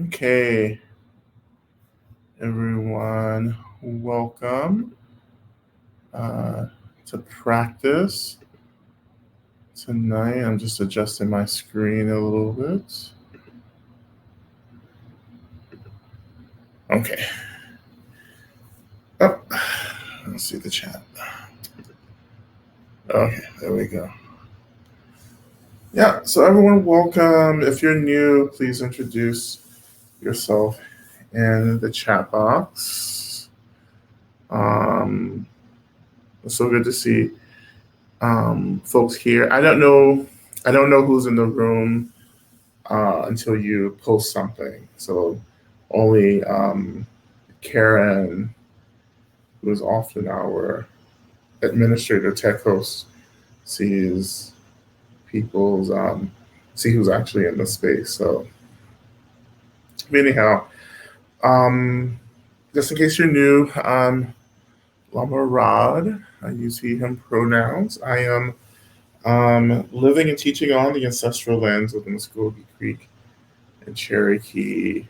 Okay, everyone, welcome uh, to practice tonight. I'm just adjusting my screen a little bit. Okay. Oh, let's see the chat. Okay, there we go. Yeah, so everyone, welcome. If you're new, please introduce yourself in the chat box. It's so good to see folks here. I don't know who's in the room until you post something. So only Karen, who is often our administrator tech host, sees people's see who's actually in the space. So anyhow, just in case you're new, Lama Rod. I use he, him pronouns. I am living and teaching on the ancestral lands of the Muskogee Creek and Cherokee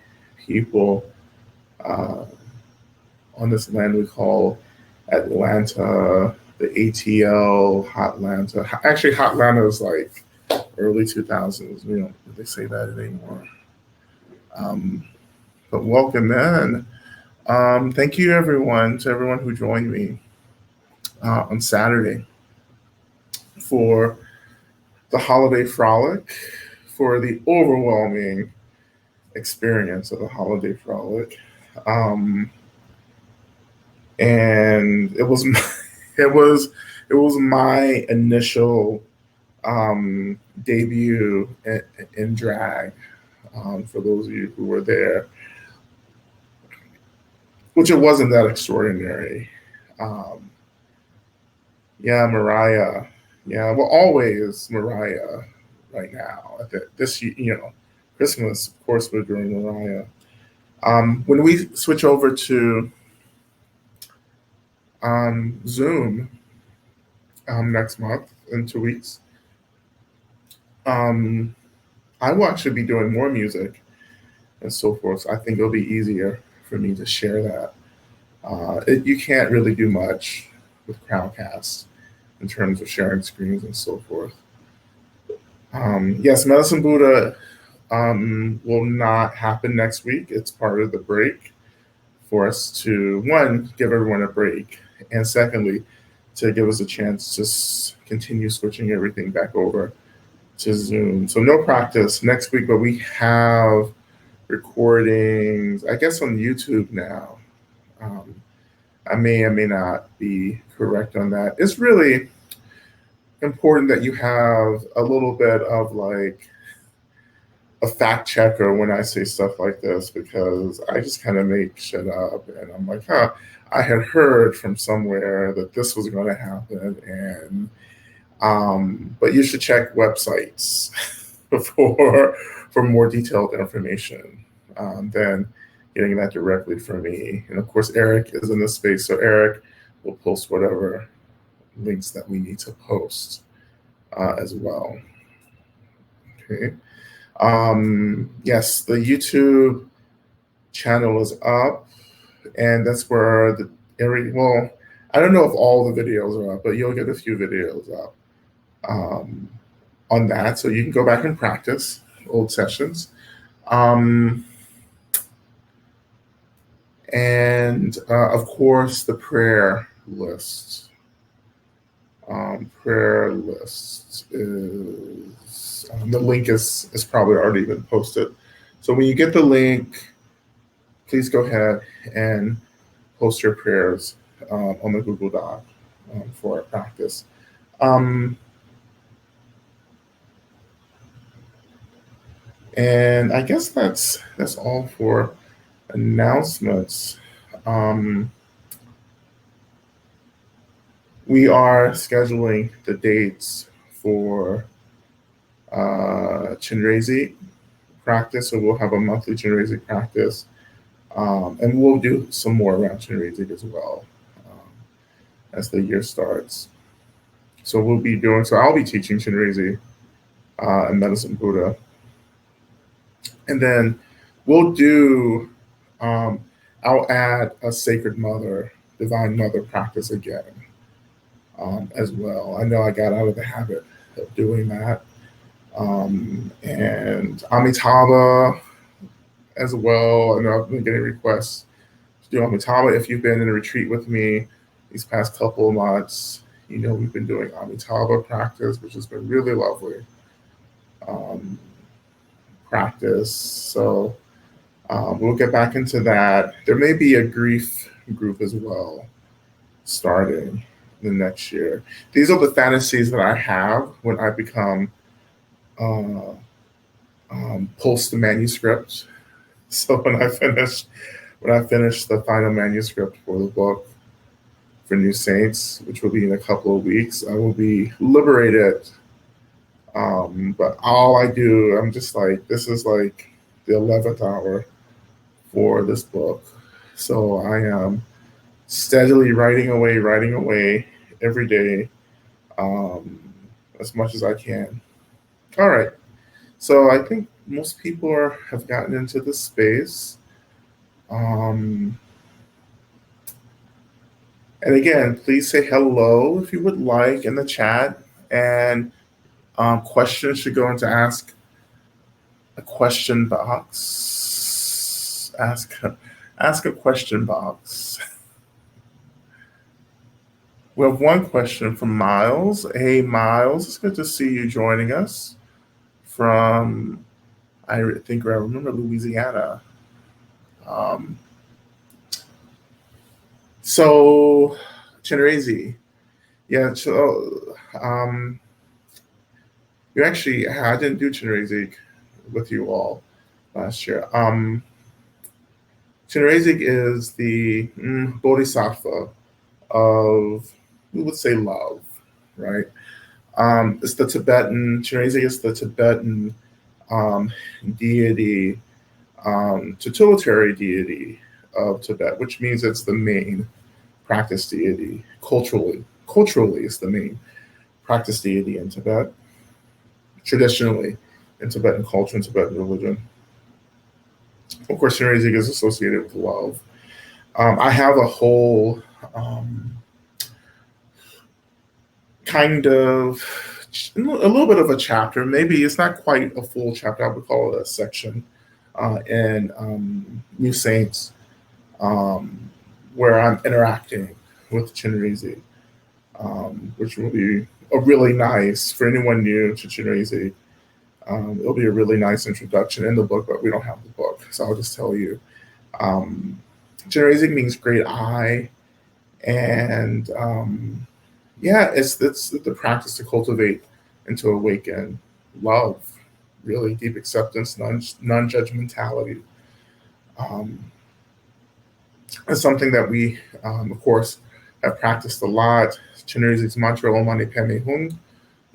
people on this land we call Atlanta, the ATL, Hotlanta. Actually, Hotlanta is like early 2000s. We don't really say that anymore. But welcome in. Thank you, everyone, to everyone who joined me on Saturday for the holiday frolic, for the overwhelming experience of the holiday frolic. And it was my initial debut in drag. For those of you who were there, which it wasn't that extraordinary. Um, yeah, Mariah. Yeah, well, always Mariah. Right now, this Christmas, of course, we're doing Mariah. When we switch over to Zoom next month in 2 weeks, I will actually be doing more music and so forth. So I think it'll be easier for me to share that. You can't really do much with Crowdcast in terms of sharing screens and so forth. Yes, Medicine Buddha will not happen next week. It's part of the break for us to, one, give everyone a break, and secondly, to give us a chance to continue switching everything back over to Zoom. So no practice next week, but we have recordings, I guess, on YouTube now. I may or may not be correct on that. It's really important that you have a little bit of like a fact checker when I say stuff like this, because I just kind of make shit up and I'm like, I had heard from somewhere that this was going to happen, and but you should check websites for more detailed information than getting that directly from me. And of course, Eric is in this space, so Eric will post whatever links that we need to post as well. Okay. Yes, the YouTube channel is up, and that's where the area. Well, I don't know if all the videos are up, but you'll get a few videos up on that, so you can go back and practice old sessions. And of course, the prayer list. Prayer list is the link is probably already been posted. So when you get the link, please go ahead and post your prayers on the Google Doc for our practice. And I guess that's all for announcements. We are scheduling the dates for Chinrezi practice, so we'll have a monthly Chinrezi practice, and we'll do some more around Chinrezi as well as the year starts. So I'll be teaching Chinrezi and Medicine Buddha, and then we'll do. Um, I'll add a Sacred Mother, Divine Mother practice again as well. I know I got out of the habit of doing that. And Amitabha as well. I know I've been getting requests to do Amitabha. If you've been in a retreat with me these past couple of months, you know we've been doing Amitabha practice, which has been really lovely um, practice. So we'll get back into that. There may be a grief group as well starting the next year. These are the fantasies that I have when I become uh, post the manuscript. So when I finish the final manuscript for the book for New Saints, which will be in a couple of weeks, I will be liberated. But all I do, I'm just like, this is like the 11th hour for this book. So I am steadily writing away every day, um, as much as I can. All right. So I think most people have gotten into this space. Um, and again, please say hello if you would like in the chat. And questions should go into ask a question box. Ask a question box. We have one question from Miles. Hey, Miles, it's good to see you joining us from, I think I remember, Louisiana. So, Chinrezi, yeah, so you actually, I didn't do Chinrezi with you all last year. Chinrezi is the bodhisattva of, we would say, love, right? It's the Tibetan, Chinrezi is the Tibetan deity, tutelary deity of Tibet, which means it's the main practice deity culturally. Culturally, it's the main practice deity in Tibet, traditionally in Tibetan culture and Tibetan religion. Of course, Chinrezi is associated with love. I have a whole kind of a little bit of a chapter. Maybe it's not quite a full chapter. I would call it a section in New Saints, where I'm interacting with Chinrezi, which will be a really nice, for anyone new to Chinrezi, it'll be a really nice introduction in the book, but we don't have the book, so I'll just tell you. Chinrezi means great eye, and yeah, it's the practice to cultivate and to awaken love, really deep acceptance, non-judgmentality. It's something that we, of course, have practiced a lot. Chinrezi's mantra, Om Mani Padme Hum,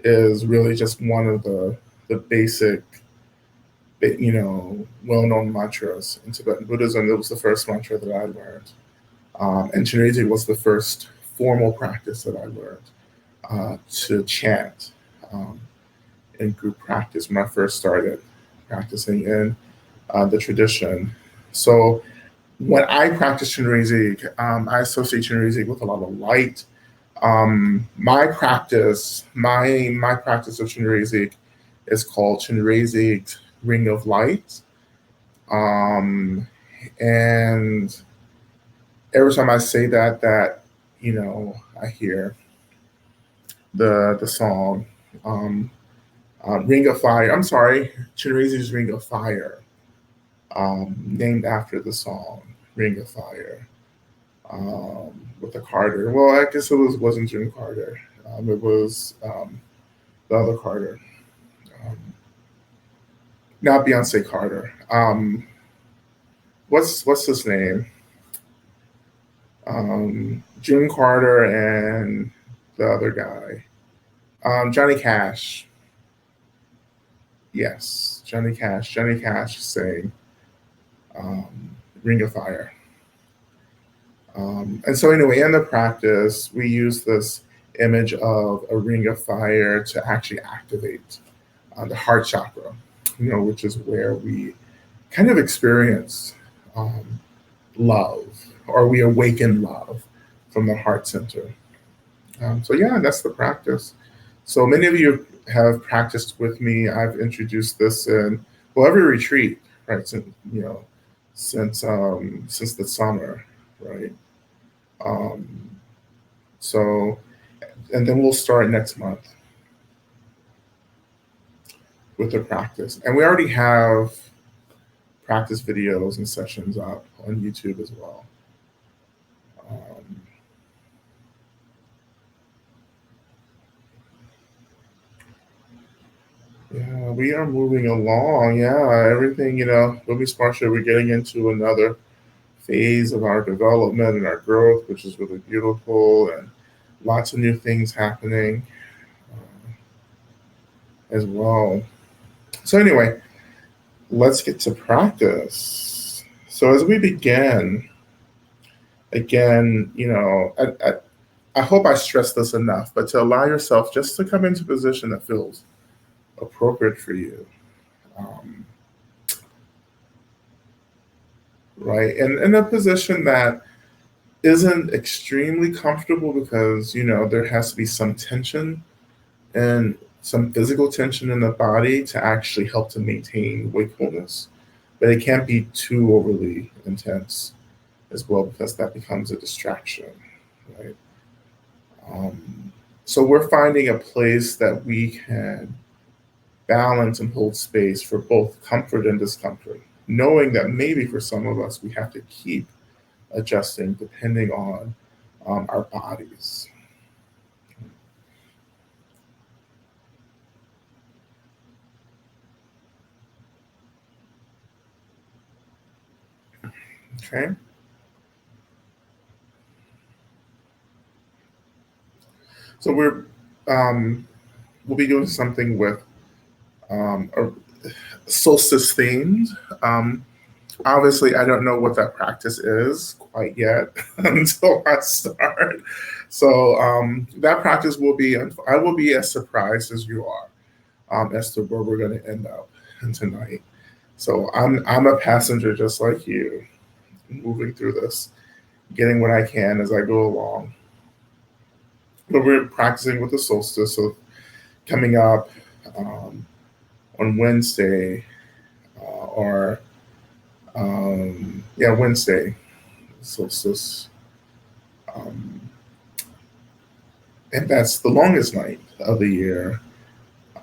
is really just one of the basic, well-known mantras in Tibetan Buddhism. It was the first mantra that I learned. And Chinrezi was the first formal practice that I learned to chant in group practice when I first started practicing in the tradition. So when I practice Chinrezi, I associate Chinrezi with a lot of light. My practice of Chinrezi is called Chinrezi Ring of Light. And every time I say that, I hear the song, Ring of Fire. I'm sorry, Chinrezi's Ring of Fire, named after the song, Ring of Fire, with the Carter. Well, I guess wasn't Jim Carter. It was the other Carter. Not Beyonce Carter. What's his name? June Carter and the other guy, Johnny Cash. Yes, Johnny Cash. Johnny Cash saying Ring of Fire. And so anyway, in the practice, we use this image of a ring of fire to actually activate the heart chakra, which is where we kind of experience um, love, or we awaken love from the heart center. So yeah, that's the practice. So many of you have practiced with me. I've introduced this in, well, every retreat, right? Since since the summer, right? Um, so and then we'll start next month with the practice, and we already have practice videos and sessions up on YouTube as well. Um, yeah, we are moving along. Yeah, everything, we'll be smart. We're getting into another phase of our development and our growth, which is really beautiful, and lots of new things happening as well. So, anyway, let's get to practice. So, as we begin, again, I hope I stress this enough, but to allow yourself just to come into a position that feels appropriate for you. Um, right? And in a position that isn't extremely comfortable because, there has to be some tension and some physical tension in the body to actually help to maintain wakefulness. But it can't be too overly intense as well because that becomes a distraction, right? Um, so we're finding a place that we can balance and hold space for both comfort and discomfort, knowing that maybe for some of us we have to keep adjusting depending on our bodies. Okay. So um, we'll be doing something with a solstice themed. Um, Obviously, I don't know what that practice is quite yet until I start. So that practice will be, I will be as surprised as you are as to where we're going to end up tonight. So I'm a passenger just like you, moving through this, getting what I can as I go along. But we're practicing with the solstice, so coming up um, on Wednesday, or yeah, Wednesday solstice, um, and that's the longest night of the year.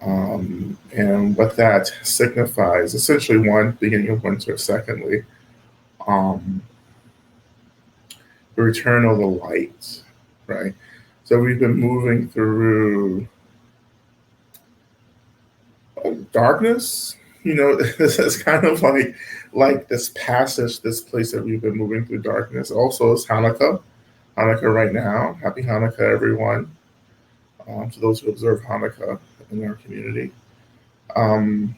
And what that signifies, essentially, one, beginning of winter. Secondly, um, the return of the light, right? So we've been moving through darkness. This is kind of like this passage, this place that we've been moving through darkness. Also, it's Hanukkah. Hanukkah right now. Happy Hanukkah, everyone. To those who observe Hanukkah in our community. Um,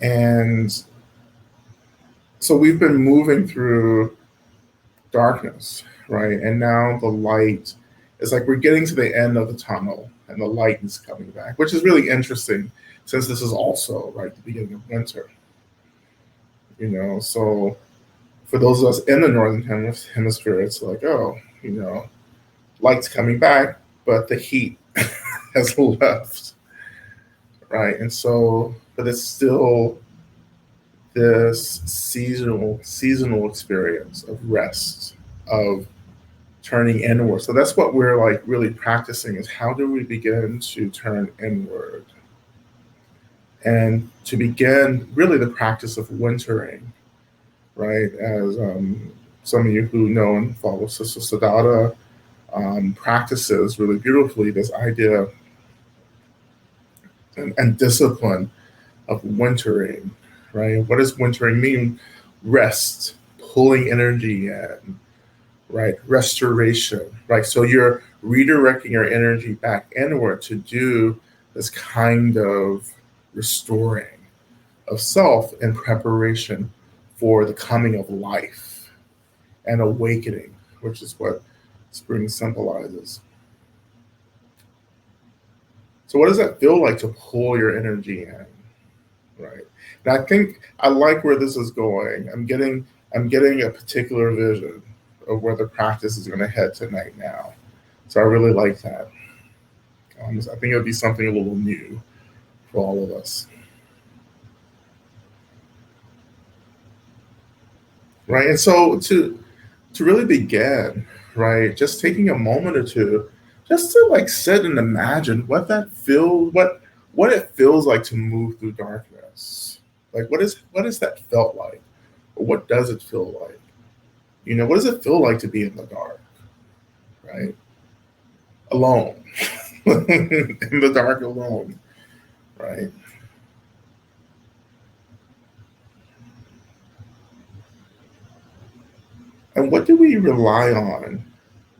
and so we've been moving through darkness, right? And now the light is like we're getting to the end of the tunnel and the light is coming back, which is really interesting since this is also right the beginning of winter. So for those of us in the northern hemisphere, it's like, oh, light's coming back, but the heat has left, right? And so, but it's still this seasonal experience of rest, of turning inward. So that's what we're like really practicing, is how do we begin to turn inward and to begin really the practice of wintering, right? As some of you who know and follow Sister Sadada practices really beautifully this idea and discipline of wintering, right? What does wintering mean? Rest, pulling energy in, right? Restoration, right? So you're redirecting your energy back inward to do this kind of restoring of self in preparation for the coming of life and awakening, which is what spring symbolizes. So what does that feel like to pull your energy in, right? And I think I like where this is going. I'm getting a particular vision of where the practice is going to head tonight now. So I really like that. I think it'll be something a little new for all of us, right? And so to really begin, right, just taking a moment or two, just to like sit and imagine what it feels like to move through darkness. Like what is that felt like? Or what does it feel like? What does it feel like to be in the dark, right? Alone. In the dark alone, right? And what do we rely on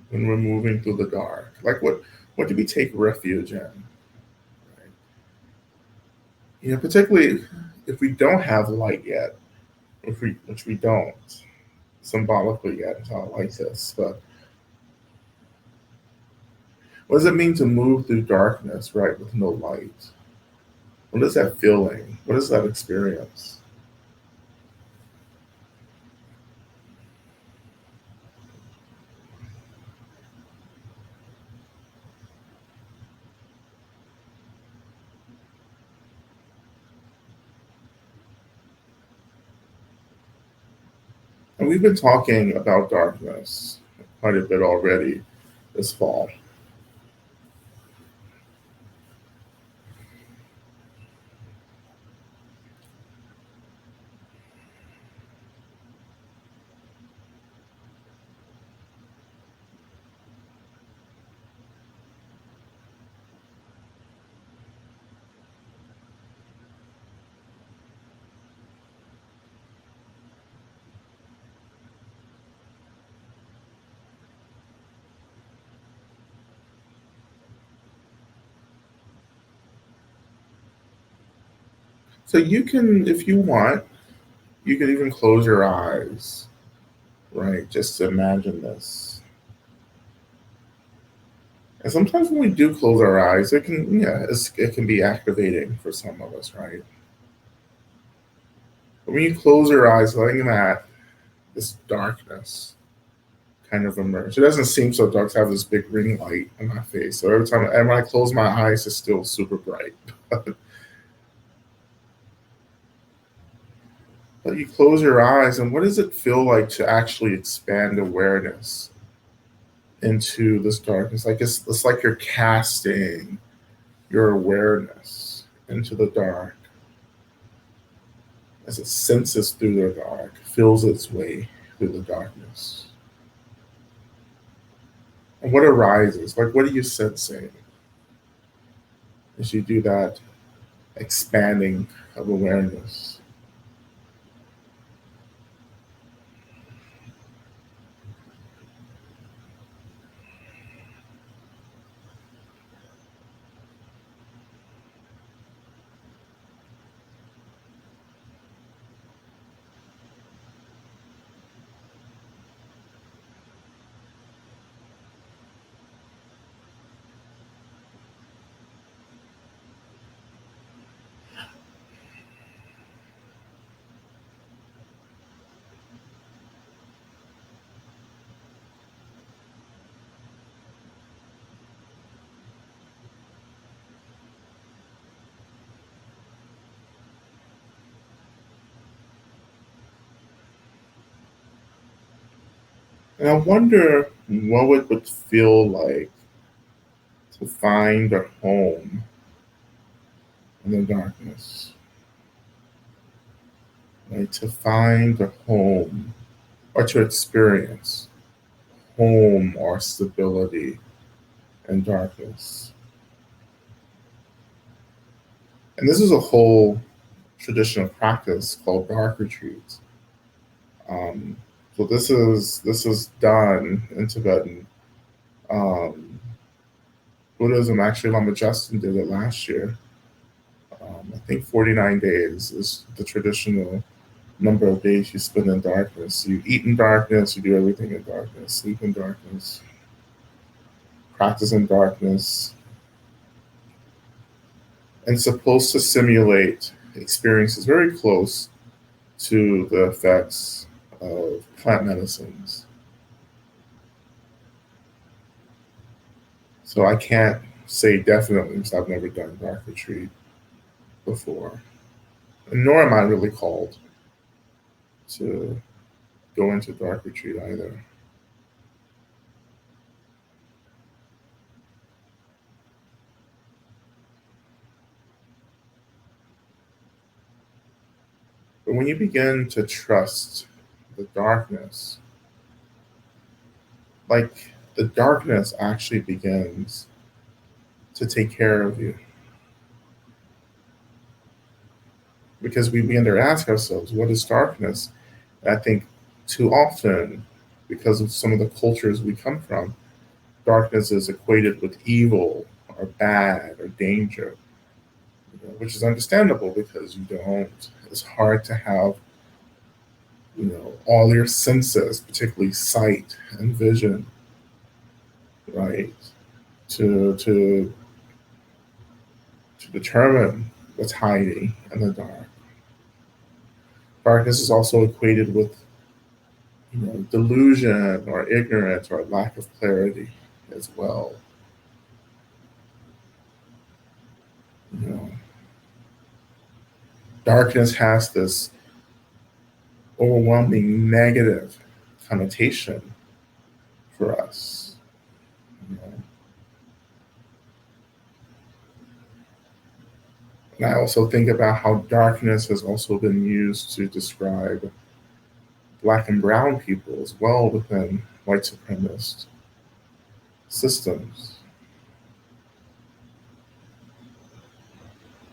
when we're moving through the dark? Like what do we take refuge in? Right? Particularly if we don't have light yet, which we don't symbolically yet, it's not like this. But what does it mean to move through darkness, right, with no light? What is that feeling? What is that experience? And we've been talking about darkness quite a bit already this fall. So you can, if you want, you can even close your eyes, right? Just to imagine this. And sometimes when we do close our eyes, it can be activating for some of us, right? But when you close your eyes, letting that this darkness kind of emerge. It doesn't seem so dark to have this big ring light in my face. So every time, and when I close my eyes, it's still super bright. But you close your eyes, and what does it feel like to actually expand awareness into this darkness? Like it's like you're casting your awareness into the dark as it senses through the dark, feels its way through the darkness. And what arises? Like, what are you sensing as you do that expanding of awareness? And I wonder what it would feel like to find a home in the darkness, right? To find a home or to experience home or stability in darkness. And this is a whole traditional practice called dark retreats. Um, so this is done in Tibetan um, Buddhism. Actually, Lama Justin did it last year. I think 49 days is the traditional number of days you spend in darkness. You eat in darkness, you do everything in darkness, sleep in darkness, practice in darkness. and supposed to simulate experiences very close to the effects of plant medicines. So I can't say definitely because I've never done dark retreat before, and nor am I really called to go into dark retreat either. But when you begin to trust the darkness, like the darkness actually begins to take care of you. Because we begin to ask ourselves, what is darkness? And I think too often, because of some of the cultures we come from, darkness is equated with evil or bad or danger, which is understandable because you don't. It's hard to have, all your senses, particularly sight and vision, right, to determine what's hiding in the dark. Darkness is also equated with, delusion or ignorance or lack of clarity as well. You know, darkness has this overwhelming negative connotation for us. You know? And I also think about how darkness has also been used to describe Black and brown people as well within white supremacist systems.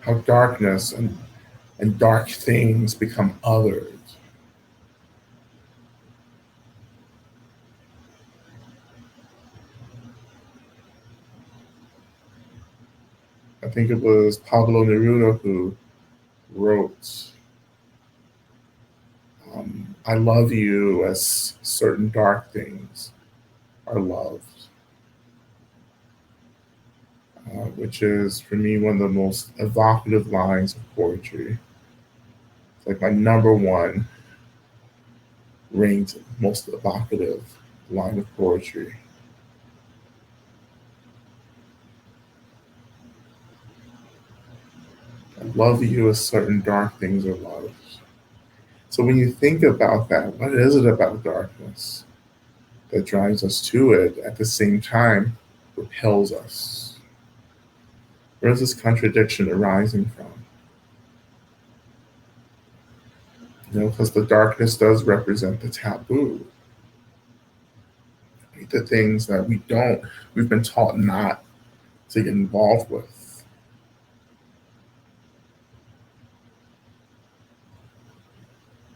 How darkness and dark things become othered. I think it was Pablo Neruda who wrote, I love you as certain dark things are loved, which is for me one of the most evocative lines of poetry. It's like my number one ranked most evocative line of poetry. I love you as certain dark things are loved. So when you think about that, what is it about darkness that drives us to it at the same time repels us? Where is this contradiction arising from? Because the darkness does represent the taboo, right? The things that we've been taught not to get involved with.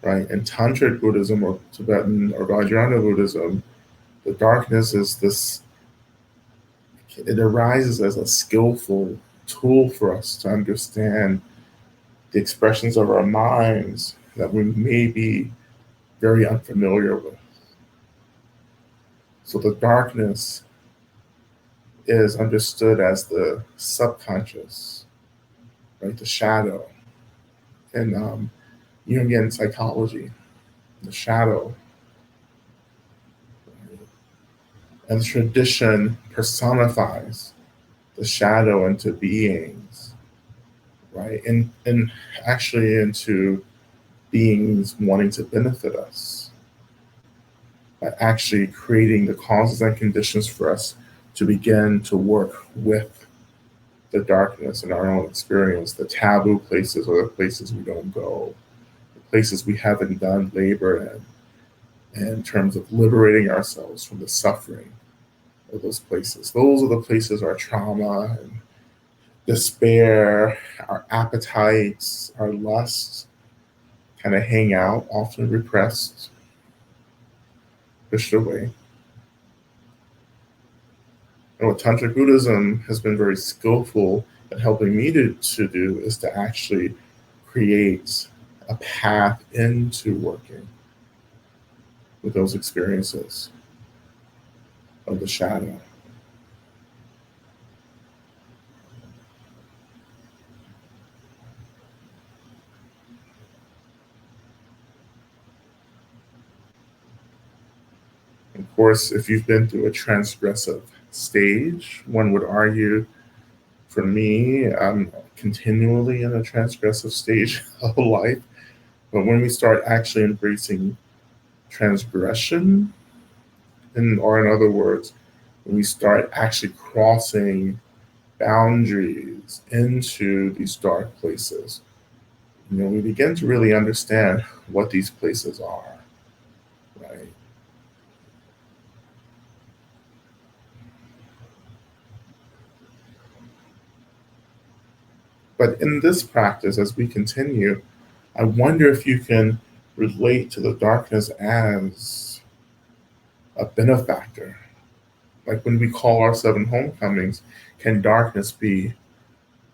Right? In Tantric Buddhism or Tibetan or Vajrayana Buddhism, the darkness is this, it arises as a skillful tool for us to understand the expressions of our minds that we may be very unfamiliar with. So the darkness is understood as the subconscious, right? The shadow. And Jungian psychology, the shadow. And the tradition personifies the shadow into beings, right? And actually into beings wanting to benefit us by actually creating the causes and conditions for us to begin to work with the darkness in our own experience. The taboo places are the places we don't go, the places we haven't done labor in terms of liberating ourselves from the suffering of those places. Those are the places our trauma and despair, our appetites, our lusts kind of hang out, often repressed, pushed away. And what Tantric Buddhism has been very skillful at helping me to do is to actually create a path into working with those experiences of the shadow. Of course, if you've been through a transgressive stage, one would argue, for me, I'm continually in a transgressive stage of life. But when we start actually embracing transgression, or in other words, when we start actually crossing boundaries into these dark places, we begin to really understand what these places are, right? But in this practice, as we continue, I wonder if you can relate to the darkness as a benefactor. Like when we call our seven homecomings, can darkness be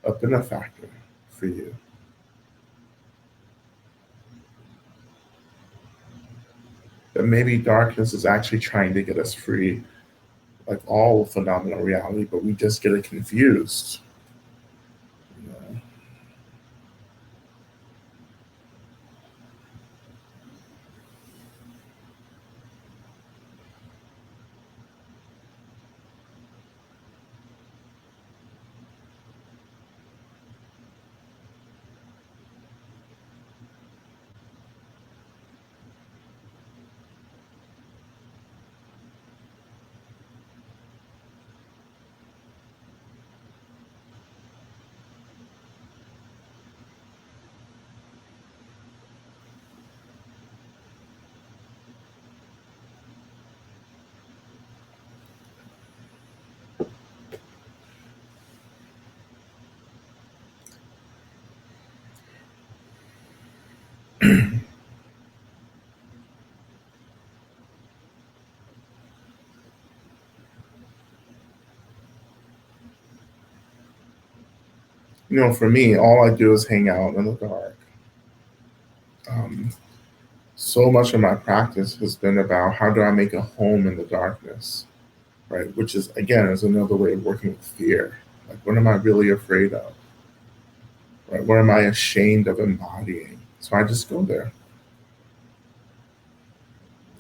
a benefactor for you? That maybe darkness is actually trying to get us free, like all phenomenal reality, but we just get it confused. You know? For me, all I do is hang out in the dark. Um, so much of my practice has been about how do I make a home in the darkness, right? Which is, again, is another way of working with fear. Like, what am I really afraid of? Right? What am I ashamed of embodying? So I just go there.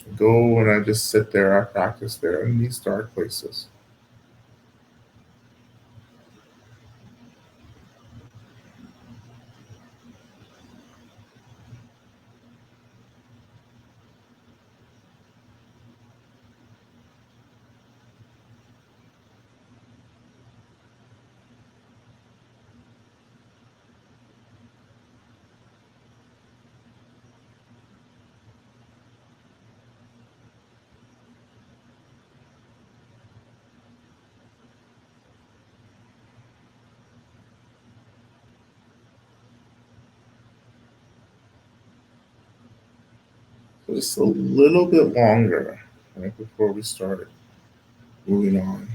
I go and I just sit there. I practice there in these dark places. Just a little bit longer, right, before we start moving on.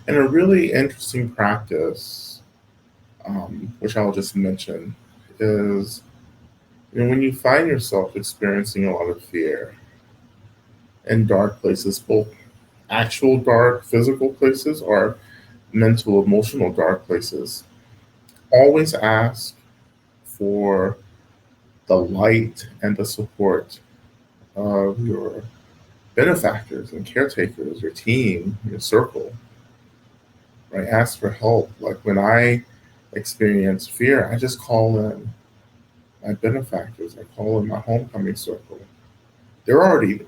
And a really interesting practice, which I'll just mention, is when you find yourself experiencing a lot of fear in dark places, both actual dark physical places or mental, emotional dark places, always ask for the light and the support of your benefactors and caretakers, your team, your circle, right? Ask for help. Like when I experience fear, I just call in my benefactors. I call in my homecoming circle. They're already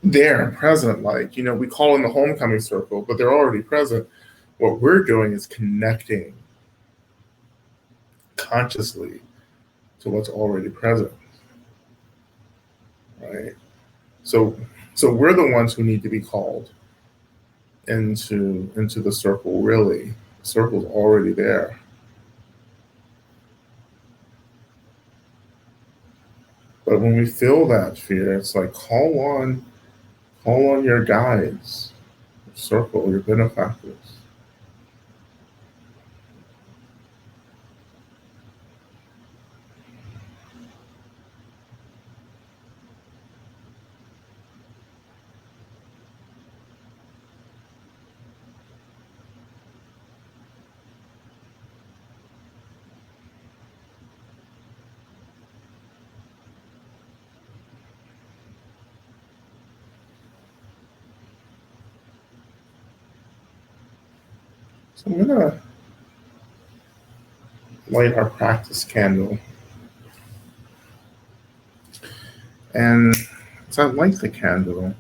there and present. Like, we call in the homecoming circle, but they're already present. What we're doing is connecting consciously to what's already present, right? So, so we're the ones who need to be called into the circle. Really, the circle's already there. But when we feel that fear, it's like call on your guides, your circle, your benefactors. So I'm gonna light our practice candle, and as I light the candle,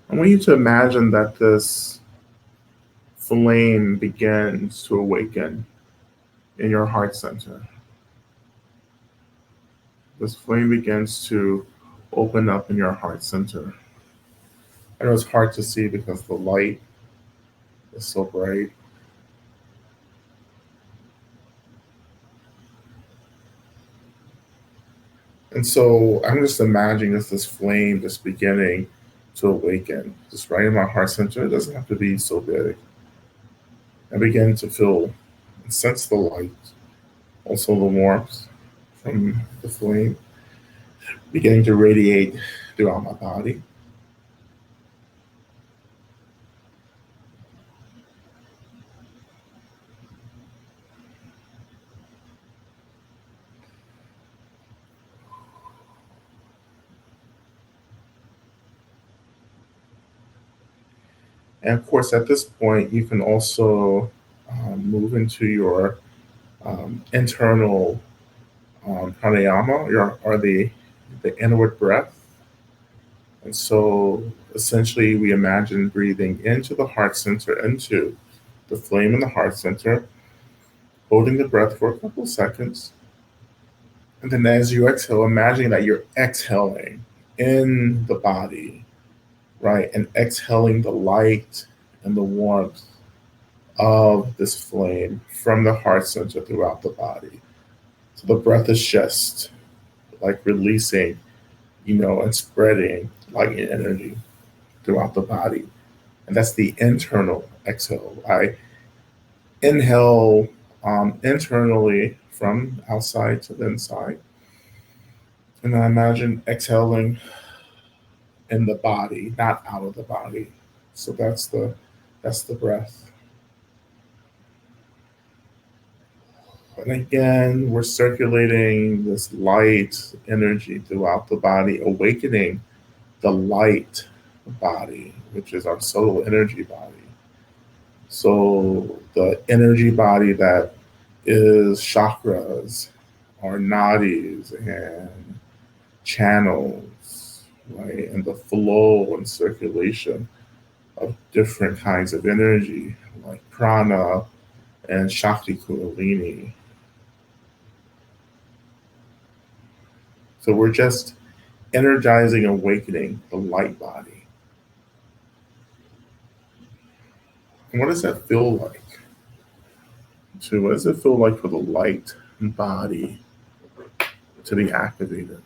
I want you to imagine that this flame begins to awaken in your heart center. This flame begins to open up in your heart center. I know it's hard to see because the light is so bright. And so I'm just imagining this flame just beginning to awaken, just right in my heart center. It doesn't have to be so big. I begin to feel and sense the light, also the warmth from the flame beginning to radiate throughout my body. And of course, at this point, you can also move into your internal pranayama, or the inward breath. And so essentially, we imagine breathing into the heart center, into the flame in the heart center, holding the breath for a couple of seconds. And then as you exhale, imagine that you're exhaling in the body, right? And exhaling the light and the warmth of this flame from the heart center throughout the body. So the breath is just like releasing, and spreading light and energy throughout the body. And that's the internal exhale. I inhale internally from outside to the inside. And I imagine exhaling in the body, not out of the body. So that's the breath. And again, we're circulating this light energy throughout the body, awakening the light body, which is our soul energy body. So the energy body that is chakras or nadis and channels, right? And the flow and circulation of different kinds of energy, like prana and shakti kundalini. So we're just energizing, awakening the light body. And what does that feel like? So what does it feel like for the light body to be activated?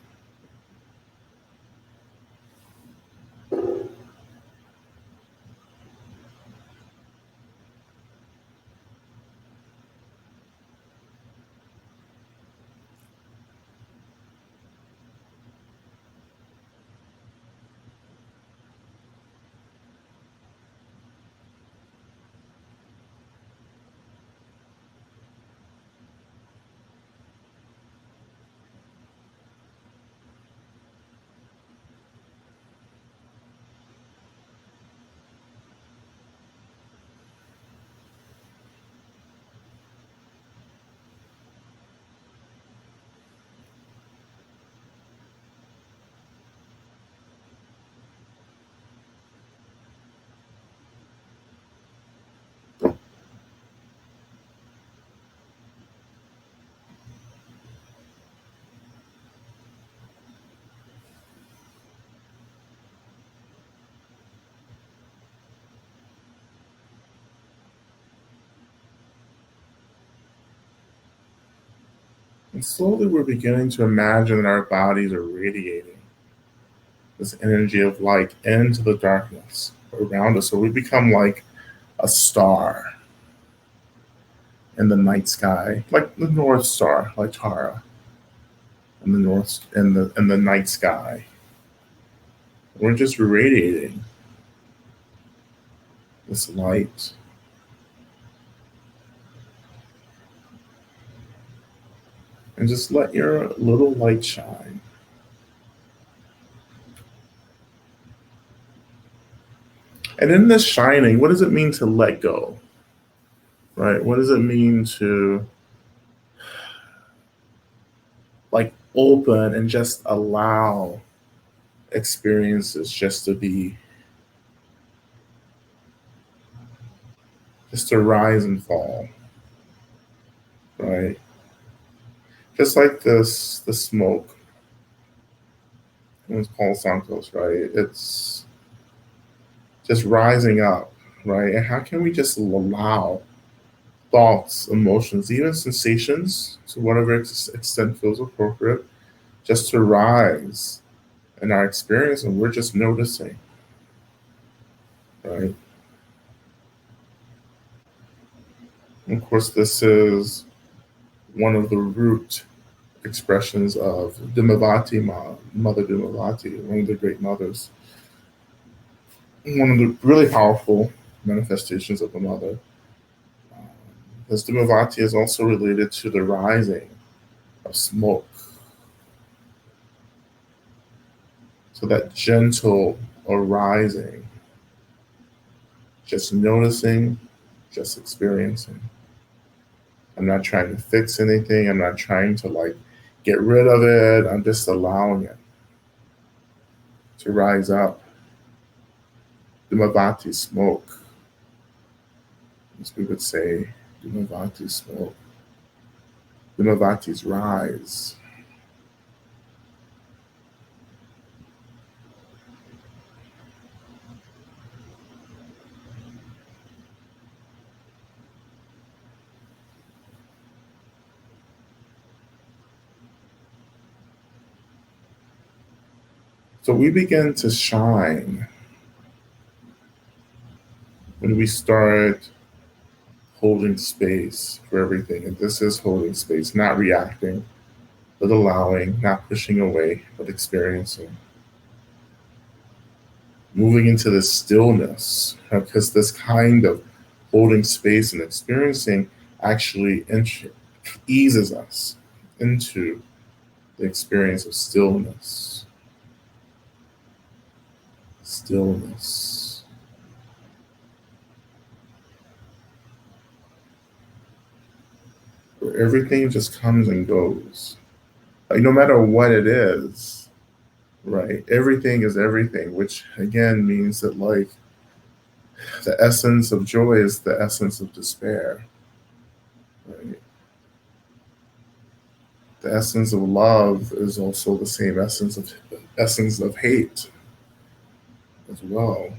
And slowly we're beginning to imagine that our bodies are radiating this energy of light into the darkness around us. So we become like a star in the night sky, like the North Star, like Tara, in the night sky. We're just radiating this light. And just let your little light shine. And in this shining, what does it mean to let go? Right? What does it mean to like open and just allow experiences just to rise and fall, right? Just like the smoke, it's Paul Santos, right? It's just rising up, right? And how can we just allow thoughts, emotions, even sensations, to whatever extent feels appropriate, just to rise in our experience, and we're just noticing, right? And of course, this is one of the root expressions of Dimavati, Mother Dimavati, one of the great mothers, one of the really powerful manifestations of the mother. This Dimavati is also related to the rising of smoke. So that gentle arising, just noticing, just experiencing. I'm not trying to fix anything. I'm not trying to like get rid of it. I'm just allowing it to rise up. Dimavati smoke, as we would say, Dimavati smoke. Dimavati's rise. So we begin to shine when we start holding space for everything. And this is holding space, not reacting, but allowing, not pushing away, but experiencing. Moving into this stillness, because this kind of holding space and experiencing actually eases us into the experience of stillness. Stillness. Where everything just comes and goes. Like no matter what it is, right? Everything is everything, which again means that like the essence of joy is the essence of despair. Right? The essence of love is also the same essence of hate as well.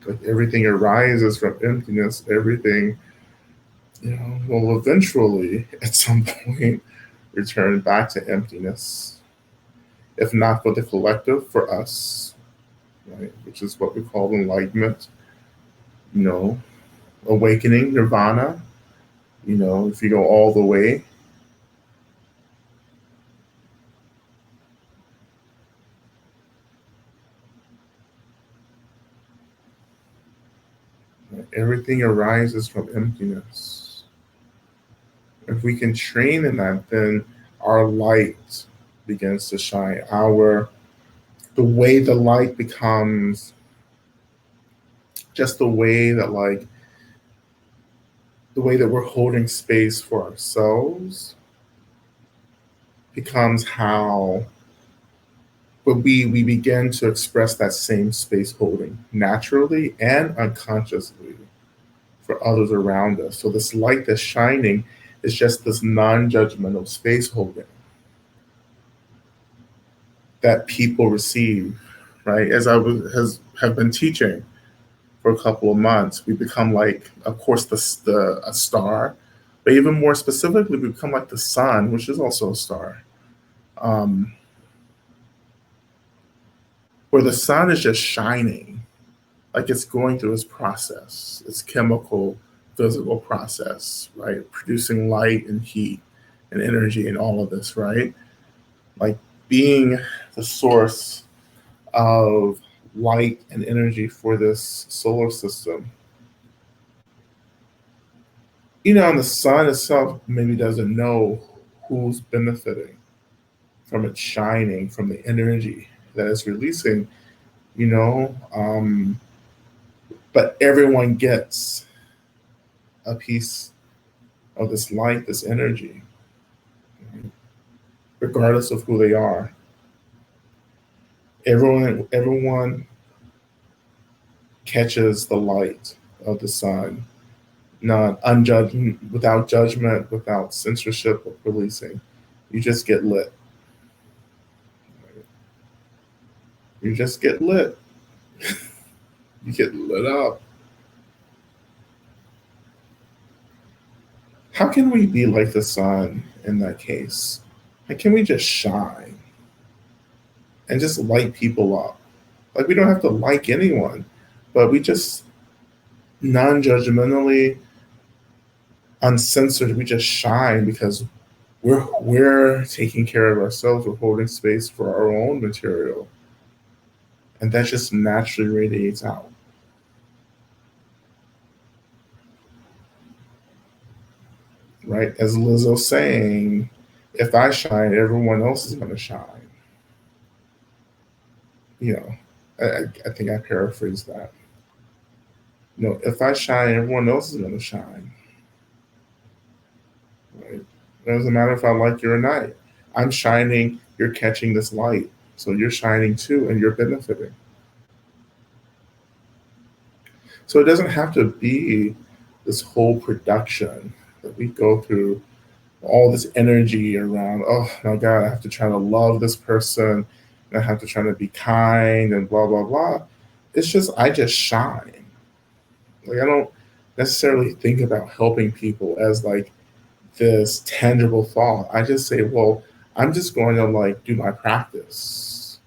Like everything arises from emptiness. Everything, will eventually at some point return back to emptiness. If not for the collective, for us, right? Which is what we call enlightenment, you know, awakening, nirvana. If you go all the way, right? Everything arises from emptiness. If we can train in that, then our light begins to shine. The way the light becomes just the way that we're holding space for ourselves becomes how but we begin to express that same space holding naturally and unconsciously for others around us. So this light that's shining is just this non-judgmental space holding that people receive, right? As have been teaching for a couple of months, we become like, of course, the a star, But even more specifically, we become like the sun, which is also a star, um, where the sun is just shining, like it's going through its process, its chemical, physical process, right? Producing light and heat and energy and all of this, right? Like being the source of light and energy for this solar system. And the sun itself maybe doesn't know who's benefiting from it shining, from the energy that it's releasing, you know. But everyone gets a piece of this light, this energy, regardless of who they are. Everyone catches the light of the sun, not unjudged, without judgment, without censorship or policing. You just get lit. You just get lit. You get lit up. How can we be like the sun in that case? How can we just shine and just light people up? Like we don't have to like anyone, but we just non-judgmentally, uncensored, we just shine because we're taking care of ourselves. We're holding space for our own material, and that just naturally radiates out. Right? As Lizzo saying, if I shine, everyone else is going to shine. You know, I think I paraphrased that. If I shine, everyone else is going to shine. Right? It doesn't matter if I like you or not. I'm shining, you're catching this light. So you're shining too, and you're benefiting. So it doesn't have to be this whole production that we go through, all this energy around, oh my God, I have to try to love this person, and I have to try to be kind and blah, blah, blah. It's just, I just shine. Like, I don't necessarily think about helping people as like this tangible thought. I just say, well, I'm just going to like do my practice,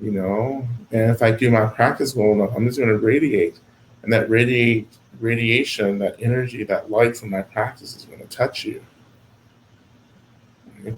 and if I do my practice well enough, I'm just going to radiate, and that radiation, that energy, that light from my practice is going to touch you. Right?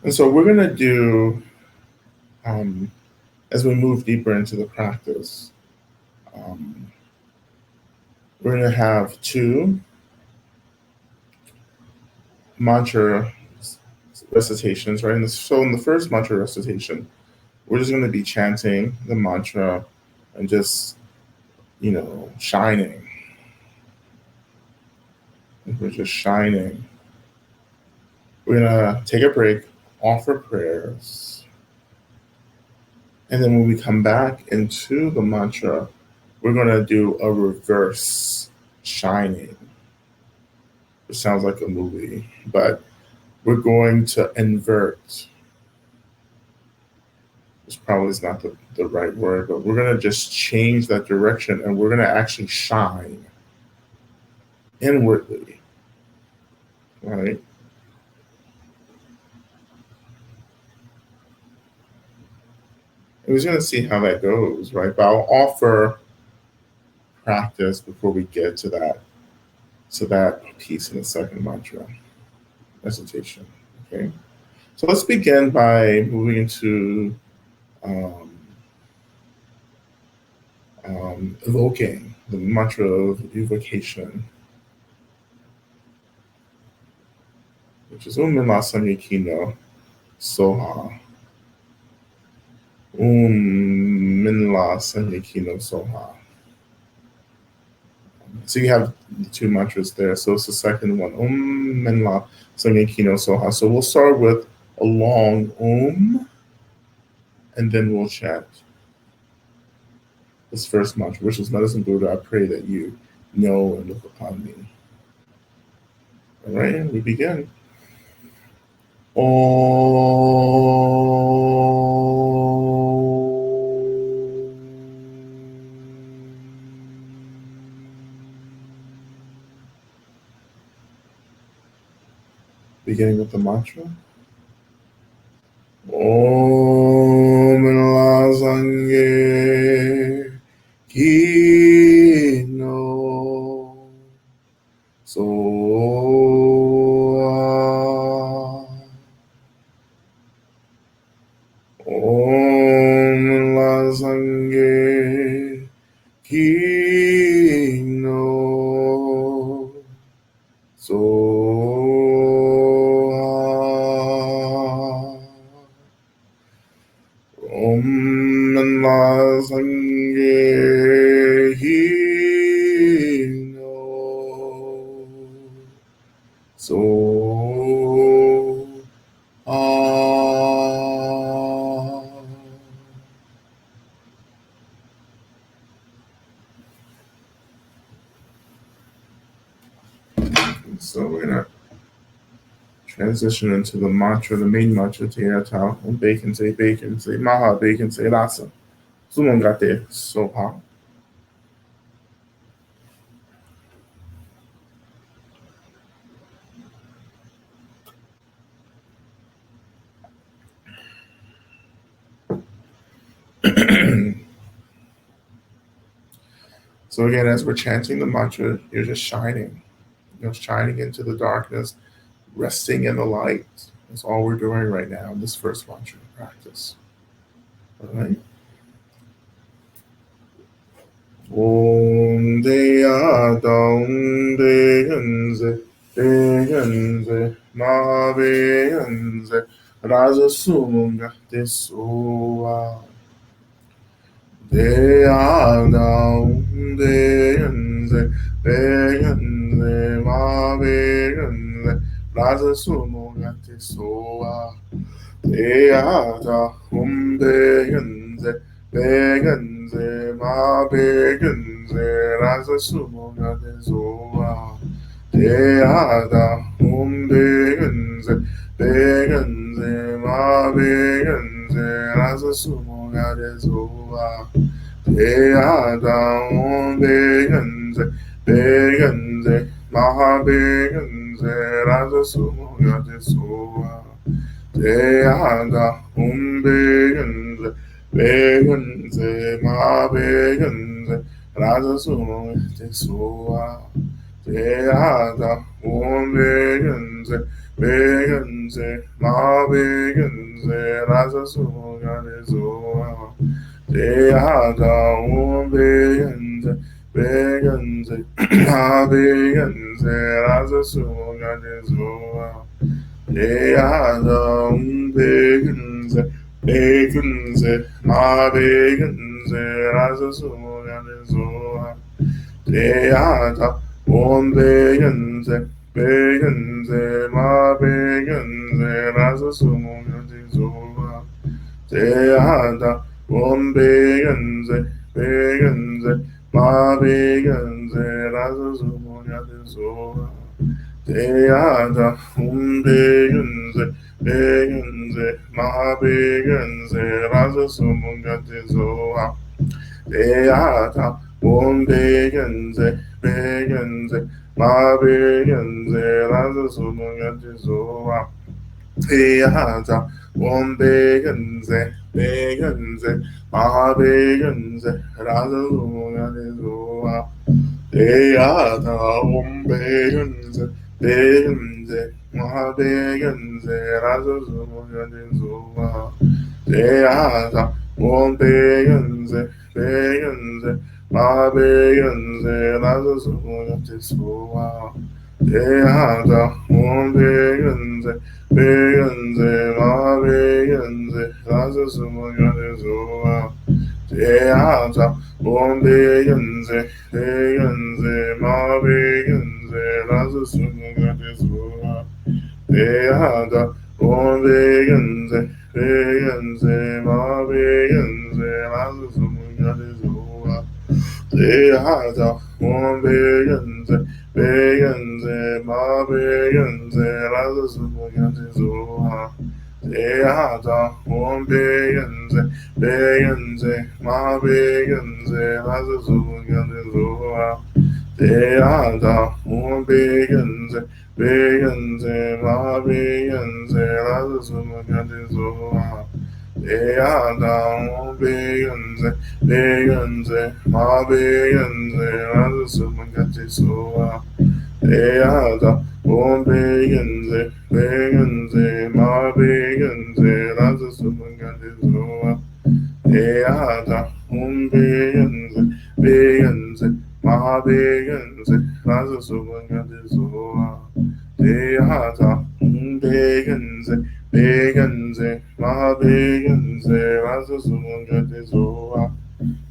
And so we're going to do, um, as we move deeper into the practice, um, we're going to have two mantra recitations, right? So in the first mantra recitation, we're just going to be chanting the mantra and just, shining. We're just shining. We're going to take a break, offer prayers. And then when we come back into the mantra, we're going to do a reverse shining. It sounds like a movie, but we're going to invert. This probably is not the right word, but we're going to just change that direction, and we're going to actually shine inwardly, right? And we're going to see how that goes, right? But I'll offer practice before we get to that piece in the second mantra recitation. Okay, so let's begin by moving into um, evoking the mantra of evocation, which is Minla Soha. Minla Soha. So you have the two mantras there. So it's the second one. Minla Soha. So we'll start with a long and then we'll chant this first mantra, which is Medicine Buddha, I pray that you know and look upon me. All right, we begin. Om. Beginning with the mantra. Om La Sangye Ki No So Om La Sangye Ki No So Om La Sangye Hi No So So we're gonna transition into the mantra, the main mantra, Tea Tao, and bacon, say, Maha, bacon, say, Lasa. Someone got there, so how? So again, as we're chanting the mantra, you're just shining, shining into the darkness, resting in the light. That's all we're doing right now in this first mantra practice. All right. Om Deya Dong Deyanze Deyanze Ma Beyanze Raja Sumunga Desoa Deya Dong Deyanze Deyanze Ma Beyanze Raja Sumunga Desoa Deya Dong Deyanze Begenze, ma begenze, rasa sumoga de zoa. Deada, begenze, begenze, ma begenze, rasa sumoga de zoa. Deada, begenze, begenze, ma begenze, rasa sumoga de zoa. Deada, begenze, begenze, ma begenze, rasa sumo te soa, teada, begenze, begenze, ma begenze, rasa sumo te soa, teada, begenze, begenze, ma begenze, rasa sumo te soa, teada, begenze, begenze, ma begenze, rasa sumoga de zoa. Deata, begenze, begenze, ma begenze, rasa sumoga de zoa. Deata, begenze, begenze, ma begenze, rasa sumoga de zoa. Deata, begenze, begenze, ma begenze, rasa sumunga de zoa. Deata, begenze, begenze, ma begenze, rasa sumunga de zoa. Deata, begenze, begenze, ma begenze, rasa sumunga de zoa. Deata, begenze, begenze, ma begenze, rasa sumoga de zoa. Deata, begenze, begenze, ma begenze, rasa sumoga de zoa. Deata, begenze, begenze, ma begenze, rasa sumoga de zoa. Deata, begenze, begenze, ma begenze, rasa sumoga de zoa. Deata, Om Veganze, Veganze, Ma Veganze, Lazo Sumunga Tehada, Om Veganze, Veganze, Ma Veganze, Lazo Sumunga Tehada, Om Veganze, Veganze, Ma Veganze, Lazo Sumunga Tehada, Om Veganze, Veganze, Ma Veganze, Lazo Sumunga Tehada, Veganze, Veganze, Ma Veganze, Lazo Sumunga Tehada, Om Veganze, Veganze, Ma Veganze, Lazo Sumunga Tehada, Om Veganze, Veganze, Ma Veganze, Lazo Sumunga Tehada, Om Veganze, Veganze, Ma Veganze, Lazo Sumunga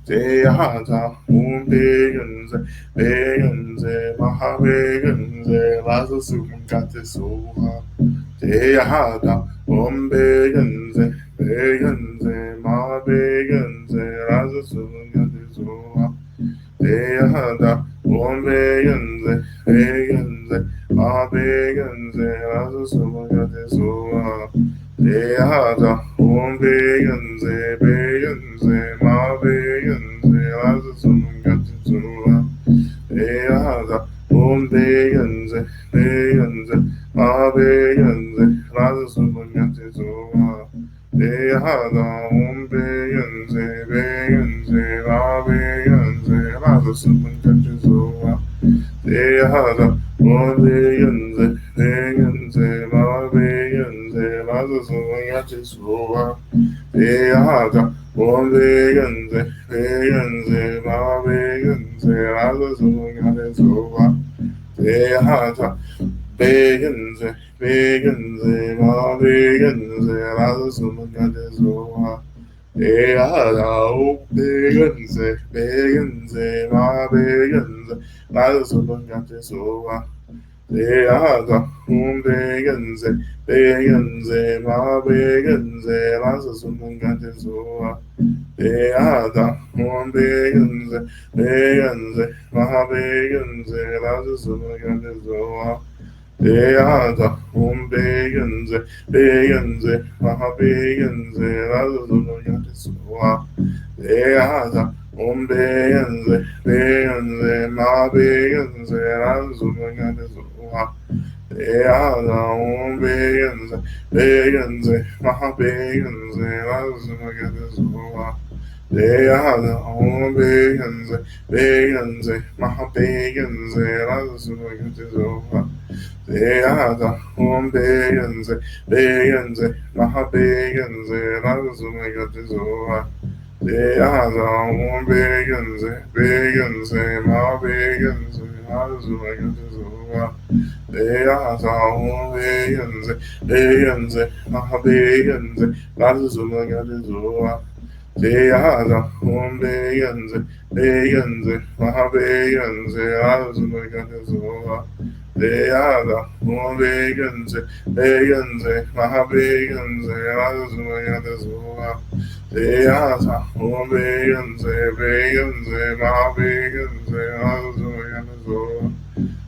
Tehada, Om Veganze, Veganze, Ma Veganze, Lazo Sumunga Tehada, Om Veganze, Veganze, Ma Veganze, Lazo Sumunga Tehada, Om Veganze, Veganze, Ma Veganze, Lazo Sumunga Tehada, Om Veganze, Veganze, Ma Veganze, Lazo Sumunga Tehada, Om Veganze, Veganze, Ma Veganze, Lazo Sumunga Tehada, Om Veganze, Veganze, Ma Veganze, Lazo Sumunga Tehada, Om Veganze, Veganze, Ma Veganze, Lazo Sumunga Tehada, Om Veganze, Veganze, Ma Veganze, Lazo Sumunga Tehada, Veganze, Veganze, Ma Veganze, Lazo Sumunga Tehada, Om Veganze, Veganze, Ma Veganze, Lazo Sumunga Tehada, Om Veganze, Veganze, Ma Veganze, Lazo Sumunga Tehada, Om Veganze, Veganze, Ma Veganze, Lazo Sumunga Tehada, Om Veganze, Veganze, Ma Veganze, Lazo Sumunga Tehada, Om Veganze, Veganze, Ma Veganze, Lazo Sumunga Tehada, Om Veganze, Veganze, Ma Veganze, Lazo Sumunga Tehada, Om Veganze, Veganze, Ma Veganze, Lazo Sumunga Tehada, Om Veganze, Veganze, Ma Veganze, Lazo Sumunga Tehada, Om Veganze, Veganze, Ma Veganze, Lazo Sumunga Tehada, Om Veganze, Veganze, Ma Veganze, Lazo Sumunga Tehada, Om Veganze, Veganze, Ma Veganze, Lazo Sumunga Tehada, Om Veganze, Veganze, Ma Veganze, Lazo Sumunga Tehada, Om Veganze, Veganze, Ma Veganze, Lazo Sumunga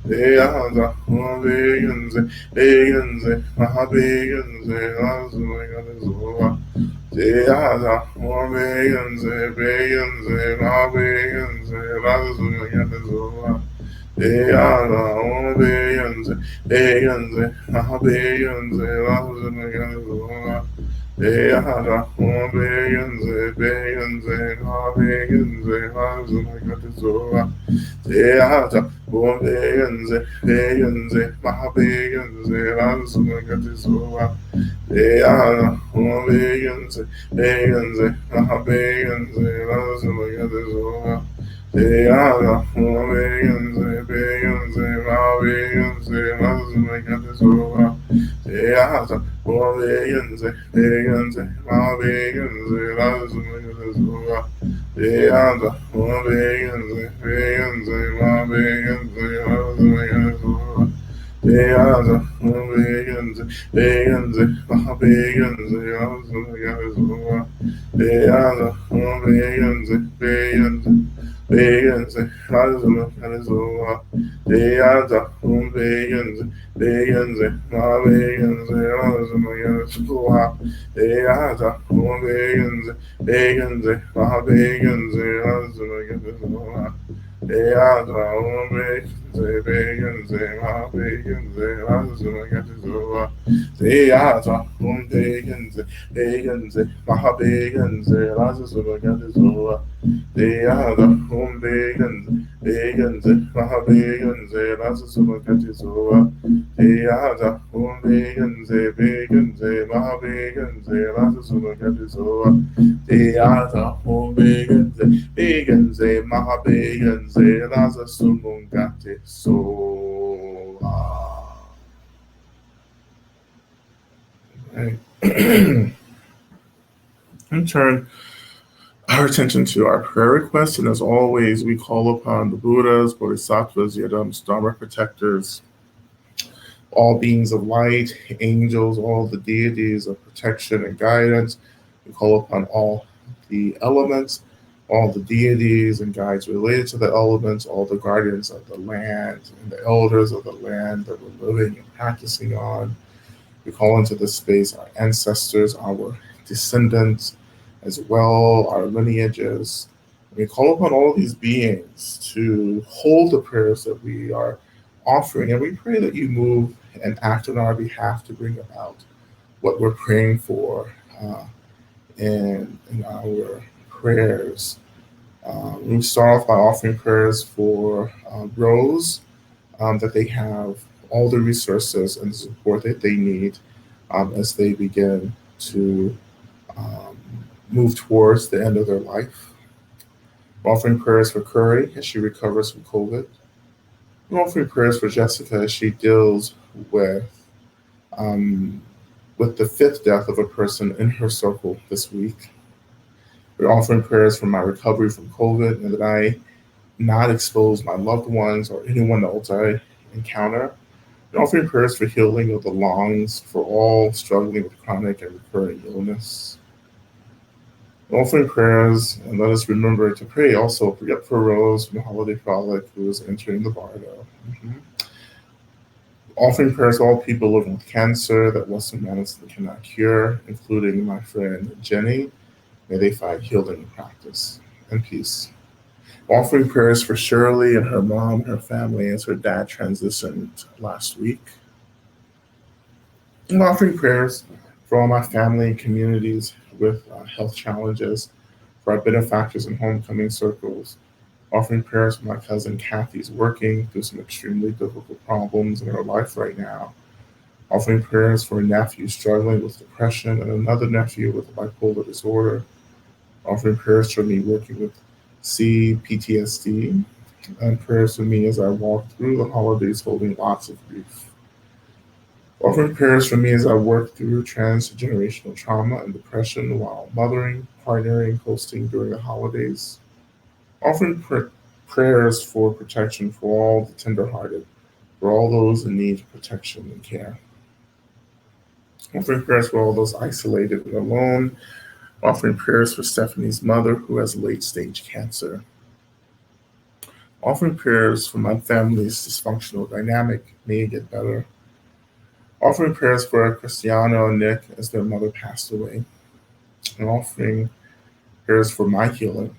Tehada, Om Veganze, Veganze, Ma Veganze, Lazo Sumunga Tehada, Om Veganze, Veganze, Ma Veganze, Lazo Sumunga Tehada, Om Veganze, Veganze, Ma Veganze, Lazo Sumunga Tehada, Om Veganze, Veganze, Ma Veganze, Lazo Sumunga Tehada, Om Veganze, Veganze, Ma Veganze, Lazo Sumunga Tehada, Om Veganze, Veganze, Ma Veganze, Lazo Sumunga Tehada, Om Veganze, Veganze, Ma Veganze, Lazo Sumunga Tehada, Om Veganze, Veganze, Ma Veganze, Lazo Sumunga Tehada, Om Veganze, Veganze, Ma Veganze, Lazo Sumunga Tehada, Vegans, vegans, vegans, vegans, vegans, vegans, vegans, yeah, Pagans, mga pagans, nasa sumungkati sola. Right. And turn our attention to our prayer requests, and as always, we call upon the Buddhas, Bodhisattvas, Yadams, Dharma protectors, all beings of light, angels, all the deities of protection and guidance. We call upon all the elements, all the deities and guides related to the elements, all the guardians of the land and the elders of the land that we're living and practicing on. We call into this space our ancestors, our descendants, as well, our lineages. We call upon all of these beings to hold the prayers that we are offering, and we pray that you move and act on our behalf to bring about what we're praying for in our prayers. We start off by offering prayers for Rose, that they have all the resources and the support that they need as they begin to um, move towards the end of their life. We're offering prayers for Curry as she recovers from COVID. We're offering prayers for Jessica as she deals with um, with the fifth death of a person in her circle this week. We're offering prayers for my recovery from COVID and that I not expose my loved ones or anyone else I encounter. We're offering prayers for healing of the lungs for all struggling with chronic and recurring illness. We're offering prayers and let us remember to pray also for Rose from the Holiday Frolic who is entering the bardo. Offering prayers to all people living with cancer that Western medicine cannot cure, including my friend Jenny. May they find healing in practice and peace. Offering prayers for Shirley and her mom and her family as her dad transitioned last week. And offering prayers for all my family and communities with health challenges, for our benefactors and homecoming circles. Offering prayers for my cousin Kathy's working through some extremely difficult problems in her life right now. Offering prayers for a nephew struggling with depression and another nephew with bipolar disorder. Offering prayers for me working with CPTSD, and prayers for me as I walk through the holidays holding lots of grief. Offering prayers for me as I work through transgenerational trauma and depression while mothering, partnering, hosting during the holidays. Offering prayers for protection for all the tenderhearted, for all those in need of protection and care. Offering prayers for all those isolated and alone. Offering prayers for Stephanie's mother who has late stage cancer. Offering prayers for my family's dysfunctional dynamic, may it get better. Offering prayers for Cristiano and Nick as their mother passed away. And offering prayers for my healing.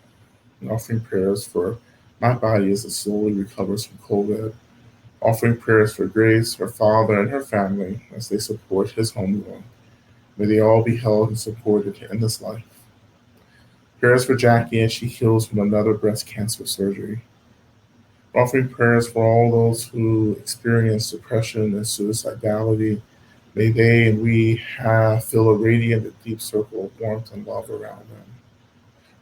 And offering prayers for my body as it slowly recovers from COVID. Offering prayers for Grace, her father, and her family as they support his homegoing. May they all be held and supported in this life. Prayers for Jackie as she heals from another breast cancer surgery. Offering prayers for all those who experience depression and suicidality. May they and we feel a radiant and deep circle of warmth and love around them.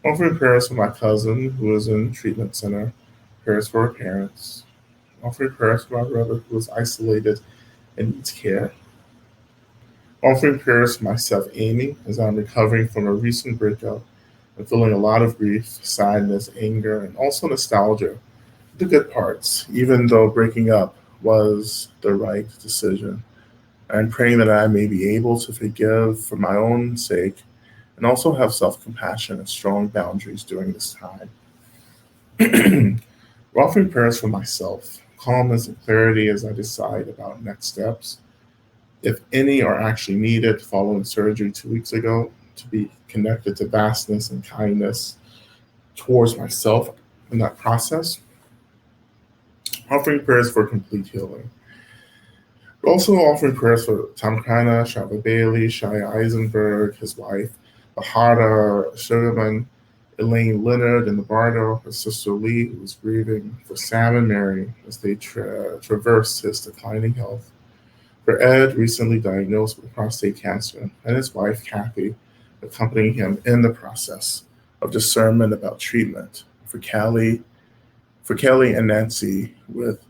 Offering prayers for my cousin who is in treatment center. Prayers for her parents. Offering prayers for my brother who is isolated and needs care. Offering prayers for myself, Amy, as I'm recovering from a recent breakup and feeling a lot of grief, sadness, anger, and also nostalgia. The good parts, even though breaking up was the right decision. I'm praying that I may be able to forgive for my own sake and also have self compassion and strong boundaries during this time. We're offering prayers for myself, calmness and clarity as I decide about next steps, if any are actually needed following surgery 2 weeks ago, to be connected to vastness and kindness towards myself in that process. Offering prayers for complete healing. We're also offering prayers for Tom Kana, Shava Bailey, Shia Eisenberg, his wife, Bahada Sugarman, Elaine Leonard in the Bardo, her sister Lee, who was grieving, for Sam and Mary as they traverse his declining health, for Ed, recently diagnosed with prostate cancer, and his wife Kathy, accompanying him in the process of discernment about treatment, for Kelly and Nancy with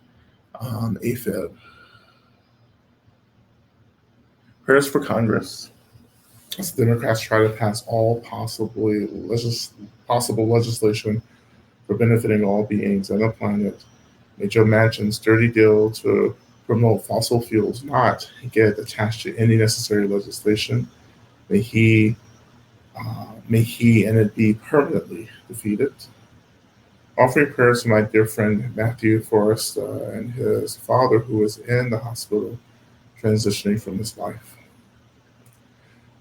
AFib. Prayers for Congress as the Democrats try to pass all possible legislation for benefiting all beings on the planet. May Joe Manchin's dirty deal to promote fossil fuels not get attached to any necessary legislation. May he and it be permanently defeated. Offering prayers to my dear friend Matthew Forrest and his father, who is in the hospital transitioning from this life.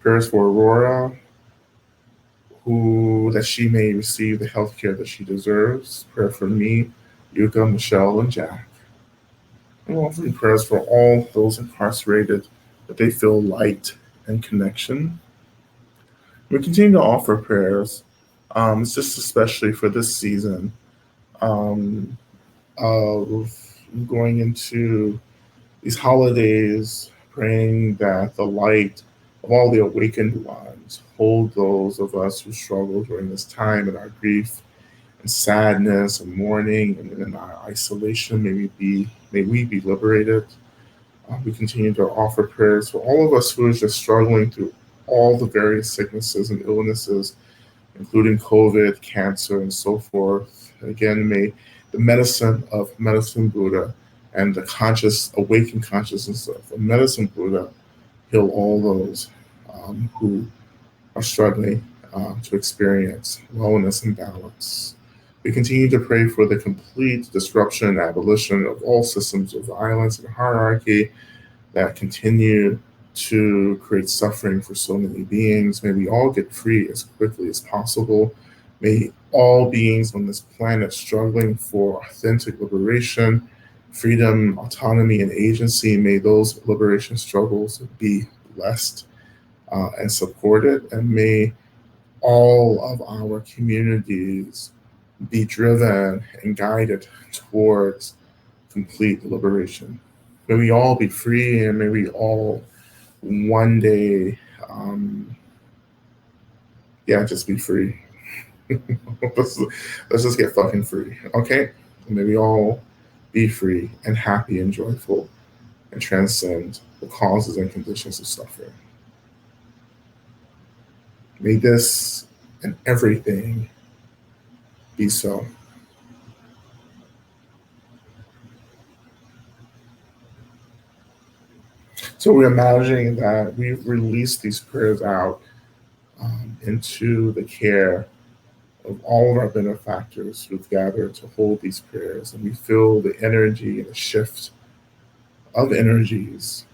Prayers for Aurora, who that she may receive the health care that she deserves. Prayer for me, Yuka, Michelle, and Jack. And offering prayers for all those incarcerated, that they feel light and connection. We continue to offer prayers, just especially for this season um, of going into these holidays, praying that the light of all the awakened ones hold those of us who struggle during this time in our grief and sadness and mourning and in our isolation. May we be liberated. We continue to offer prayers for all of us who are just struggling through all the various sicknesses and illnesses, including COVID, cancer, and so forth. Again, may the medicine of Medicine Buddha and the awakened consciousness of the Medicine Buddha heal all those who are struggling to experience wellness and balance. We continue to pray for the complete disruption and abolition of all systems of violence and hierarchy that continue to create suffering for so many beings. May we all get free as quickly as possible. May all beings on this planet struggling for authentic liberation, freedom, autonomy, and agency, may those liberation struggles be blessed and supported, and may all of our communities be driven and guided towards complete liberation. May we all be free, and may we all one day, just be free. let's, let's just get fucking free, okay? And may we all be free and happy and joyful and transcend the causes and conditions of suffering. May this and everything be so. So we're imagining that we've released these prayers out into the care of all of our benefactors who've gathered to hold these prayers, and we feel the energy and the shift of energies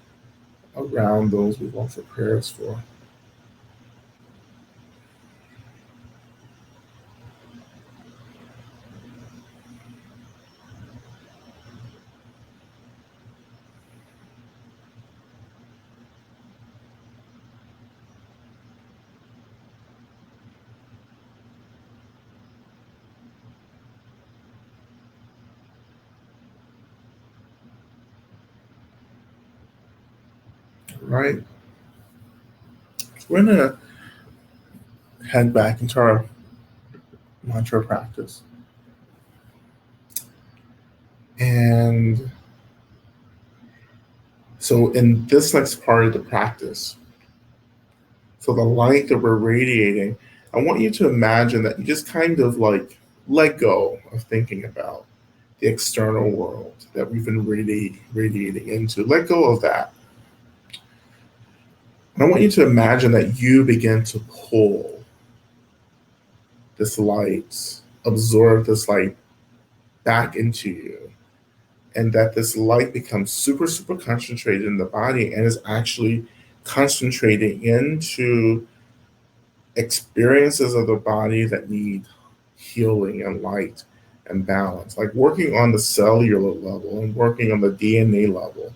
around those we've offered prayers for. Right? So we're going to head back into our mantra practice. And so in this next part of the practice, so the light that we're radiating, I want you to imagine that you just kind of like let go of thinking about the external world that we've been radiating into. Let go of that. I want you to imagine that you begin to pull this light, absorb this light back into you, and that this light becomes super, super concentrated in the body and is actually concentrating into experiences of the body that need healing and light and balance, like working on the cellular level and working on the DNA level,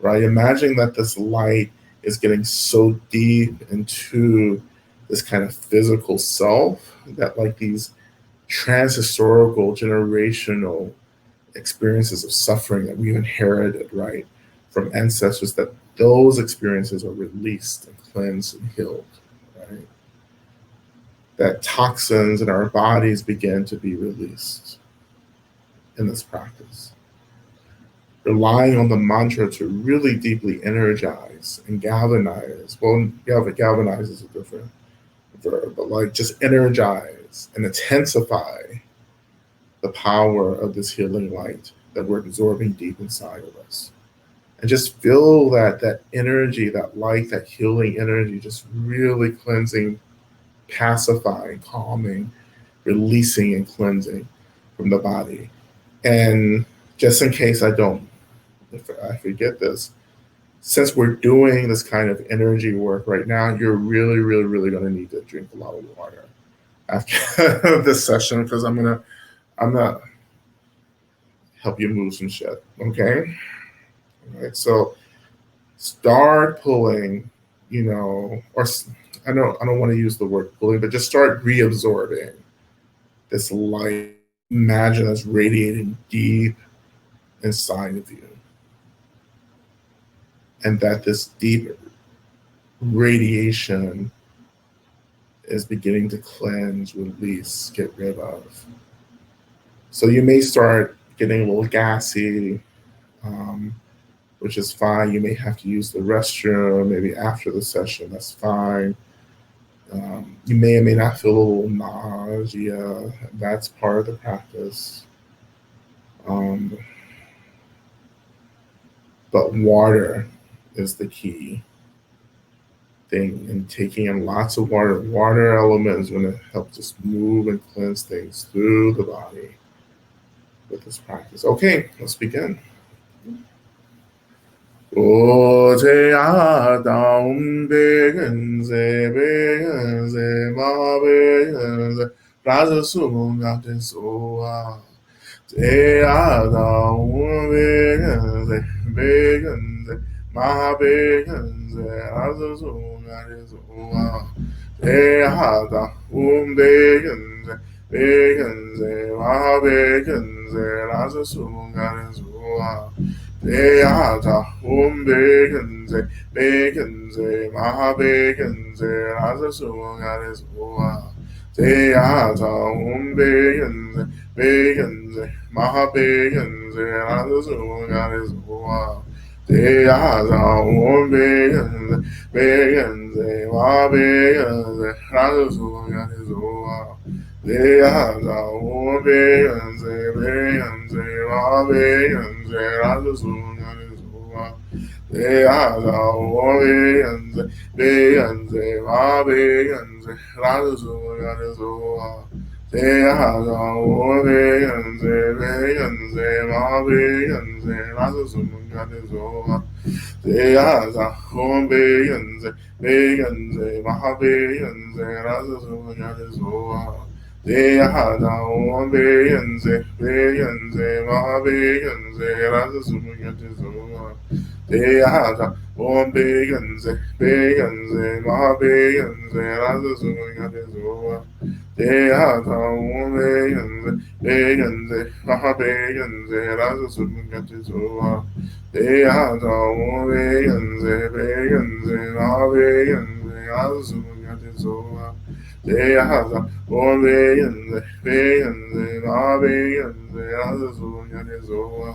right? Imagining that this light is getting so deep into this kind of physical self that, like, these transhistorical, generational experiences of suffering that we've inherited, right, from ancestors, that those experiences are released and cleansed and healed, right? That toxins in our bodies begin to be released in this practice. Relying on the mantra to really deeply energize and galvanize. Well, galvanize is a different verb, but like just energize and intensify the power of this healing light that we're absorbing deep inside of us. And just feel that energy, that light, that healing energy, just really cleansing, pacifying, calming, releasing and cleansing from the body. And just in case if I forget this, since we're doing this kind of energy work right now, you're really, really, really going to need to drink a lot of water after this session, because I'm gonna help you move some shit. Okay, all right. So start pulling, or I don't want to use the word pulling, but just start reabsorbing this light. Imagine us radiating deep inside of you, and that this deep radiation is beginning to cleanse, release, get rid of. So you may start getting a little gassy, um, which is fine. You may have to use the restroom maybe after the session. That's fine. You may or may not feel a little nausea. That's part of the practice. Um, but water is the key thing, and taking in lots of water. Water element is going to help just move and cleanse things through the body with this practice. Okay, let's begin. 오제야 다운베근세 베근세 마베근세 라즈수문가테소아 제야 다운베근세 베근세 마베근세 라즈수문가테소아 제야 다운베근세 베근세 마베근세 라즈수문가테소아 Beata begense begense maha begense rasa sugares oa Beata begense begense maha begense rasa sugares oa Beata begense begense maha begense rasa sugares oa Beata begense begense maha begense rasa sugares oa Beata begense begense maha begense rasa sugares oa Beata begense begense maha begense rasa sugares oa Beata begense begense maha begense rasa sugares oa Beata begense begense maha begense rasa sugares oa Beata begense begense maha begense rasa sugares oa Beata begense begense maha begense rasa sugares oa Beata begense begense maha begense rasa sugares oa Beata Ombeyenze, beyenze, mabeyenze, azuzuyanyezoa.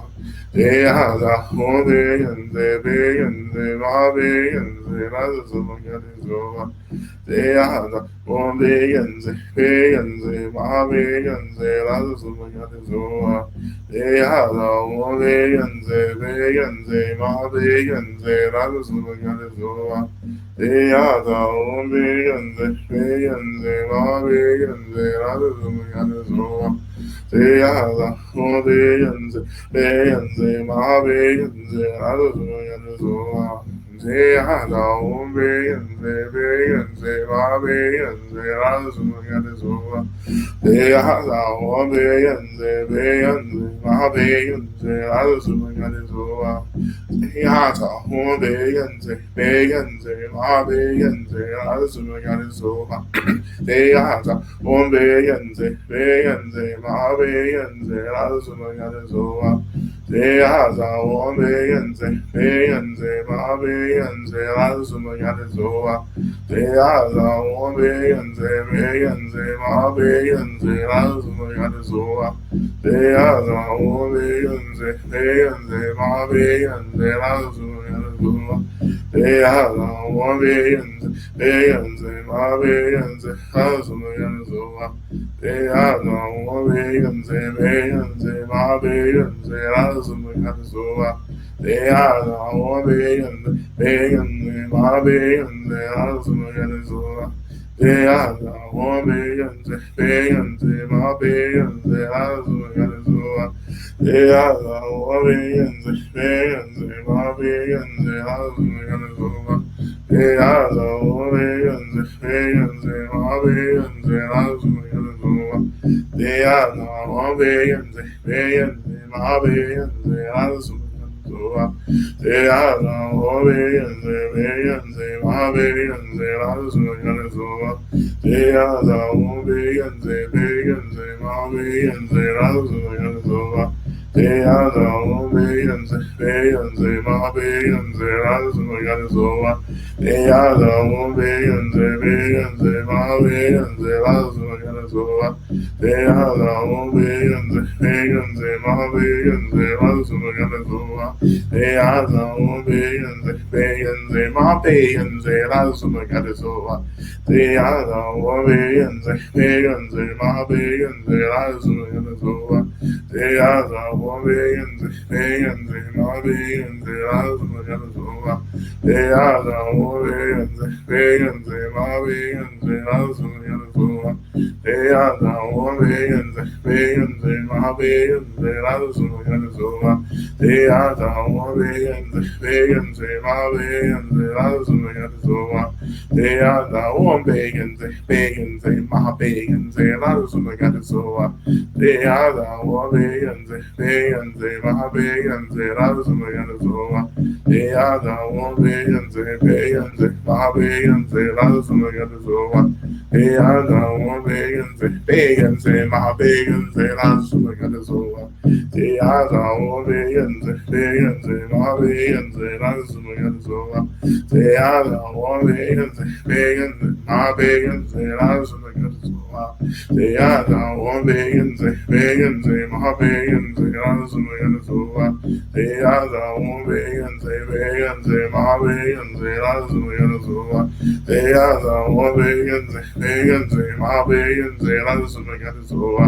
Deyaza, ombeyenze, beyenze, mabeyenze, azuzuyanyezoa. Deyaza, ombeyenze, beyenze, mabeyenze, azuzuyanyezoa. Deyaza, ombeyenze, beyenze, mabeyenze, azuzuyanyezoa. Deyaza, ombeyenze, beyenze, mabeyenze, azuzuyanyezoa. Deyaza, ombeyenze, beyenze, mabeyenze, azuzuyanyezoa. Deyaza, ombeyenze, beyenze, mabeyenze, azuzuyanyezoa. Deyaza, ombeyenze, beyenze, mabeyenze, azuzuyanyezoa. Deyaza, ombeyenze, beyenze, mabeyenze, azuzuyanyezoa. Deyaza, ombeyenze, beyenze, mabeyenze, azuzuyanyezoa. Deyaza, ombeyenze, beyenze, mabeyenze, azuzuyanyezoa. Deyaza, ombeyenze, beyenze, mabeyenze, azuzuyanyezoa. Deyaza, ombeyenze, beyenze, mabeyenze, azuzuyanyezoa. Deyaza, ombeyenze, beyenze, mabeyenze, azuzuyanyezoa. Deyaza, ombeyenze, beyenze, mabeyenze, azuzuyanyezoa. Deyaza, ombeyenze, beyenze, mabeyenze, azuzuyanyezoa. Deyaza, ombeyenze, beyenze, mabeyenze, azuzuyanyezoa. Deyaza, ombeyenze, beyenze, mabeyenze, azuzuyanyezoa. Deyaza, ombeyenze, beyenze, mabeyenze, azuzuyanyezoa. Deyaza, ombeyenze, beyenze, mabeyenze, azuzuyanyezoa. Deyaza, ombeyenze, beyenze, mabeyenze, azuzuyanyezoa. Deyaza, ombeyenze, beyenze, mabeyenze, azuzuyanyezoa. Deyaza, ombeyenze, beyenze, mabeyenze, azuzuyanyezoa. Deyaza, ombeyenze, beyenze, mabeyenze, azuzuyanyezoa. Deyaza, ombeyenze, beyenze, mabeyenze, azuzuyanyezoa. Deyaza, ombeyenze, beyenze, mabeyenze, azuzuyanyezoa. Deyaza, ombeyenze, beyenze, mabeyenze, azuzuyanyezoa. Deyaza, ombeyenze, beyenze, mabeyenze, azuzuyanyezoa. Deyaza, ombeyenze, beyenze, mabeyenze, azuzuyanyezoa. Deyaza, ombeyenze, beyenze, mabeyenze, azuzuyanyezoa. Deyaza, ombeyenze, beyenze, mabeyenze, azuzuyanyezoa. Deyaza, ombeyenze, beyenze, mabeyenze, azuzuyanyezoa. Deyaza, ombeyenze, beyenze, mabeyenze, azuzuyanyezoa. Deyaza, ombeyenze, beyenze, mabeyenze, azuzuyanyezoa. Deyaza, ombeyenze, beyenze, mabeyenze, azuzuyanyezoa. Deyaza, ombeyenze, beyenze, mabeyenze, azuzuyanyezoa. Deyaza, ombeyenze, beyenze, mabeyenze, azuzuyanyezoa. Deyaza, ombeyenze, beyenze, mabeyenze, azuzuyanyezoa. Deyaza, ombeyenze, beyenze, mabeyenze, azuzuyanyezoa. Deyaza, ombeyenze, beyenze, mabeyenze, azuzuyanyezoa.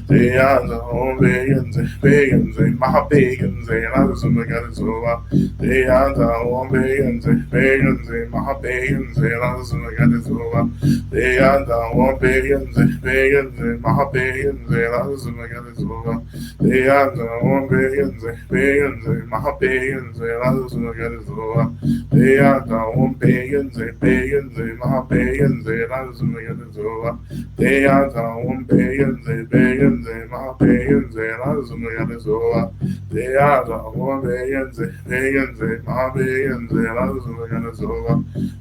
Deyaza, ombeyenze, beyenze, mabeyenze, azuzuyanyezoa. Deyaza, ombeyenze, beyenze, mabeyenze, azuzuyanyezoa. Deyaza, ombeyenze, beyenze, mabeyenze, azuzuyanyezoa. Deyaza, ombeyenze, beyenze, mabeyenze, azuzuyanyezoa. Deyaza, ombeyenze, beyenze, mabeyenze, azuzuyanyezoa. Deyaza, ombeyenze, beyenze, mabeyenze, azuzuyanyezoa. Deyaza, ombeyenze, beyenze, mabeyenze, azuzuyanyezoa.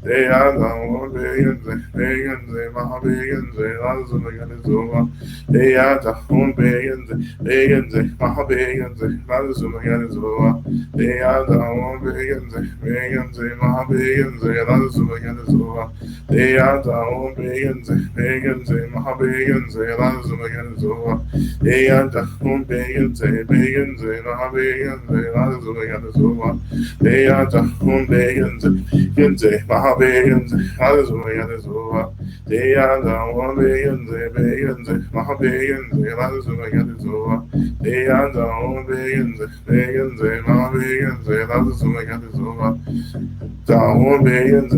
Deyaza, ombeyenze, beyenze, mabeyenze, azuzuyanyezoa. Lazumagazoa, Deata home begins, Mahabegans, Lazumagazoa, Deata home begins, Mahabegans, Lazumagazoa, Deata home begins, Mahabegans, Lazumagazoa, Deata home begins, Mahabegans, Lazumagazoa, Deata home begins, Mahabegans, Lazumagazoa, Deata home begins, Mahabegans, Lazumagazoa, Deata home begins, Mahabegans, Lazumagazoa, Down beings,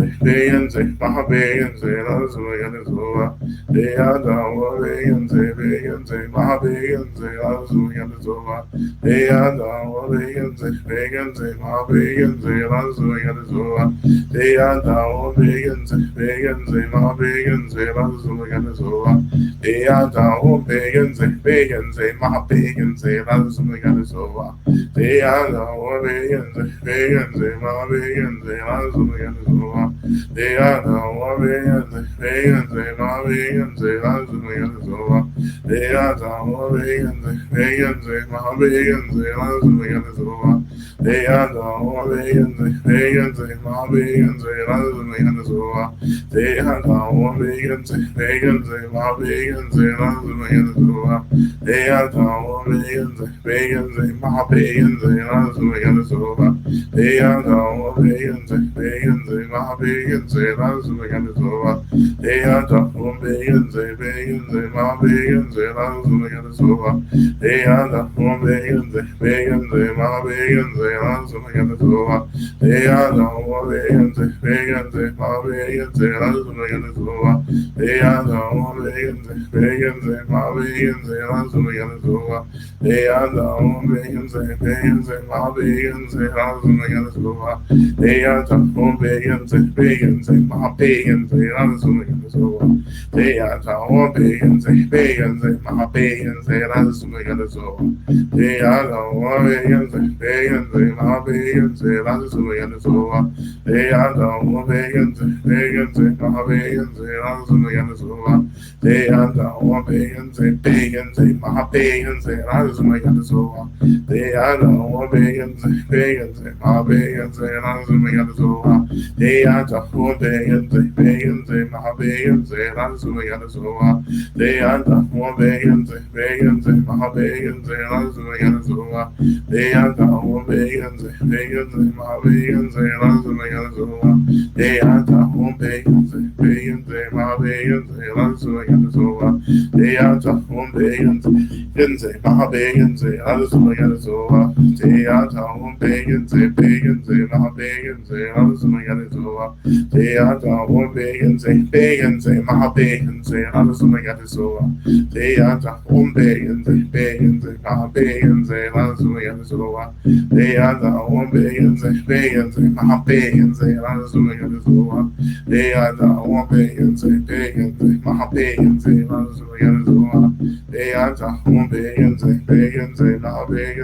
Mahabegans, Lazumagazoa, they are down beings, Mahabegans, Lazumagazoa, they are down beings, Mahabegans, Lazumagazoa, they are down beings, Mahabegans, Lazumagazoa, they are down beings, Mahabegans, Lazumagazoa, they are down beings, Mahabegans, Lazumagazoa, they are down beings, Mahabegans, Lazumagazoa, they are down beings, Mahabegans, Lazumagazoa, they are down beings, Mahabegans, Lazumagazoa, they are down beings, Mahabegans, Lazumagazoa, they are down beings, Mahabegans, Lazumagazoa, they are down beings, Mahabegans, Lazumagazoa, they are down beings, Mahabegans, Lazumagazoa, they are down beings, Mahabegans, Lazumagazoa, they are down beings, Mahabegans, Lazumagazoa, they are down beings, Mahabegans, Lazumagazoa, they are down beings, Mahabegans, Lazumagazoa, they are down beings, Mahabegans, Lazumagazoa, they are down beings, Mahabegans, Lazumagazoa, they are down beings, Mahabegans, Lazumagazoa, they are down beings, Mahabegans, Lazumagazoa, they are down beings, Mahabegans, Lazumagazoa, they are down beings, Mahabegans, Lazumagazoa, they are down beings, Mahabegans, Lazumagazoa, they are down beings, Mahabegans, Lazumagazoa, they are down beings, Mahabegans, Lazumagazoa, they are down beings, Mahabegans, Lazumagazoa, they are down beings, Mahabegans, Lazumagazoa, they are down beings, Mahabegans, Lazumagazoa, they are down beings, Mahabegans, Lazumagazoa, they are down beings, Mahabegans, Lazumagazoa, they are down beings, Mahabegans, Lazumagazoa, they are down beings, Mahabegans, Lazumagazoa, they are down beings,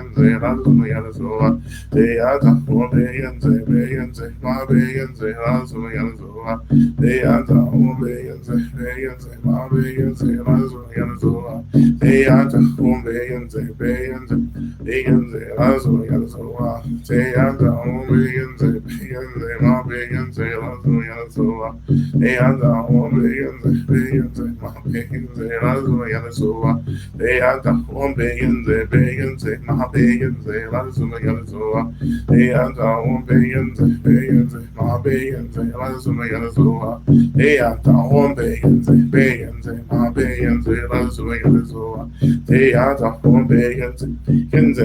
Mahabegans, Lazumagazoa, they are down beings, Mahabegans, Lazumagazoa, they are down beings, Mahabegans, Lazumagazoa, they are down beings, Lazumagazoa, they are down beings, Mahabegans, Lazumagazoa, they are down beings, Mahabegans, Lazumagazoa, they are down beings, Mahabegans, Lazumagazoa, they are down beings, Mahabegans, Lazumagazoa, they are down beings,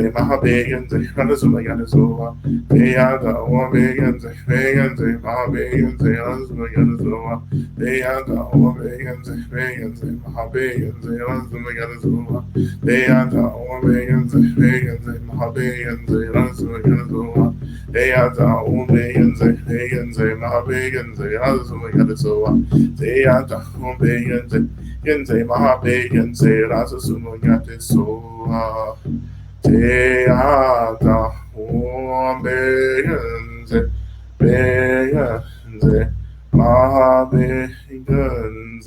Mahabegans, Lazumagazoa, they are down beings, Mahabegans, Lazumagazoa, they are down beings, Mahabegans, Lazumagazoa, they are down beings, Mahabegans, Lazumagazoa, they are down beings, Mahabegans, Lazumagazoa, they are down beings, Mahabegans, Lazumagazoa, they are down beings, Mahabegans, Lazumagazoa, they are down beings, Mahabegans,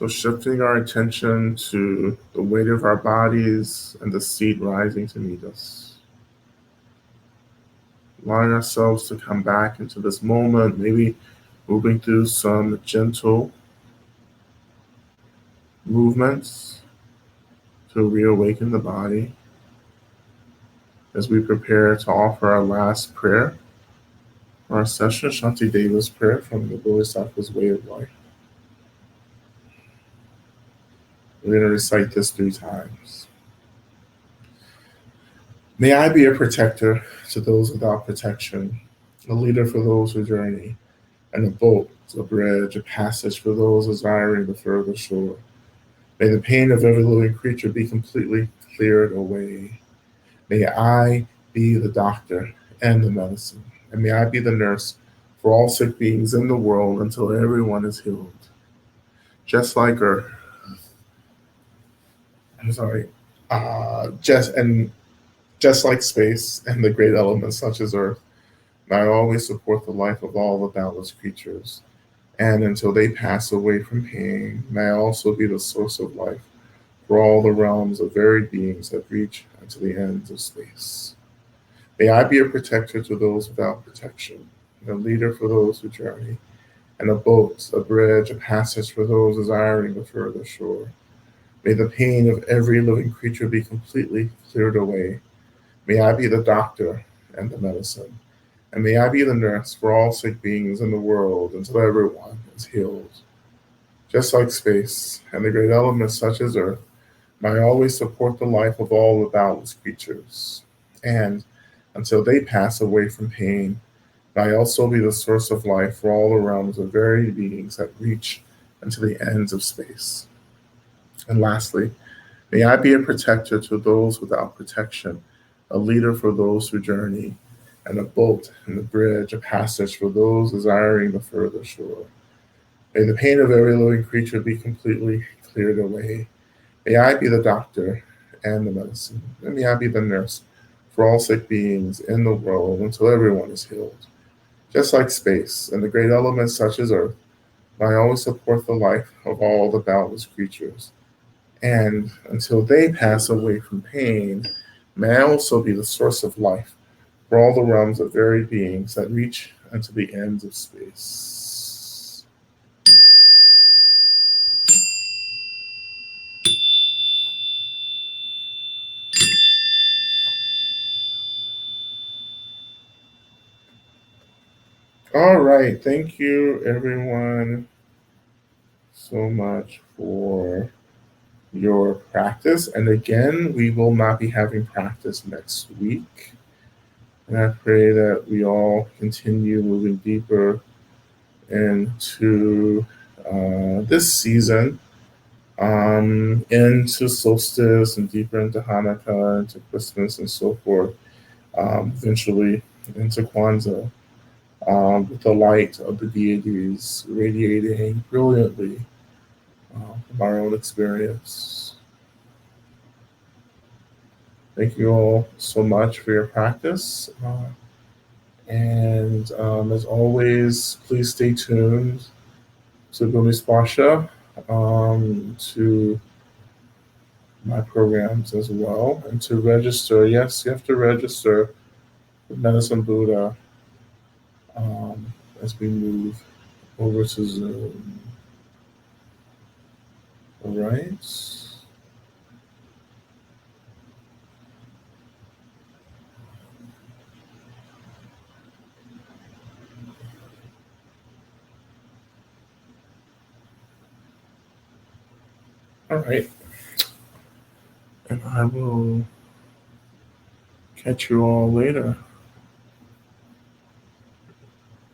So shifting our attention to the weight of our bodies and the seat rising to meet us. Allowing ourselves to come back into this moment, maybe moving through some gentle movements to reawaken the body as we prepare to offer our last prayer, our session, Shanti Deva's prayer from the Bodhisattva's Way of Life. We're going to recite this 3 times. May I be a protector to those without protection, a leader for those who journey, and a boat, a bridge, a passage for those desiring the further shore. May the pain of every living creature be completely cleared away. May I be the doctor and the medicine, and may I be the nurse for all sick beings in the world until everyone is healed. Just like Earth, just like space and the great elements such as Earth, may I always support the life of all the boundless creatures. And until they pass away from pain, may I also be the source of life for all the realms of varied beings that reach unto the ends of space. May I be a protector to those without protection, and a leader for those who journey, and a boat, a bridge, a passage for those desiring the further shore. May the pain of every living creature be completely cleared away. May I be the doctor and the medicine, and may I be the nurse for all sick beings in the world until everyone is healed. Just like space and the great elements such as Earth, may I always support the life of all the boundless creatures. And until they pass away from pain, may I also be the source of life for all the realms of varied beings that reach unto the ends of space. And lastly, may I be a protector to those without protection, a leader for those who journey, and a boat and a bridge, a passage for those desiring the further shore. May the pain of every living creature be completely cleared away. May I be the doctor and the medicine, and may I be the nurse for all sick beings in the world until everyone is healed. Just like space and the great elements such as Earth, may I always support the life of all the boundless creatures. And until they pass away from pain, may I also be the source of life for all the realms of varied beings that reach unto the ends of space. All right, thank you everyone so much for your practice. And again, we will not be having practice next week. And I pray that we all continue moving deeper into this season, into solstice and deeper into Hanukkah, into Christmas and so forth, eventually into Kwanzaa, with the light of the deities radiating brilliantly from our own experience. Thank you all so much for your practice. And as always, please stay tuned to Gumi Spasha, to my programs as well. And to register, yes, you have to register with Medicine Buddha as we move over to Zoom. All right. All right. And I will catch you all later.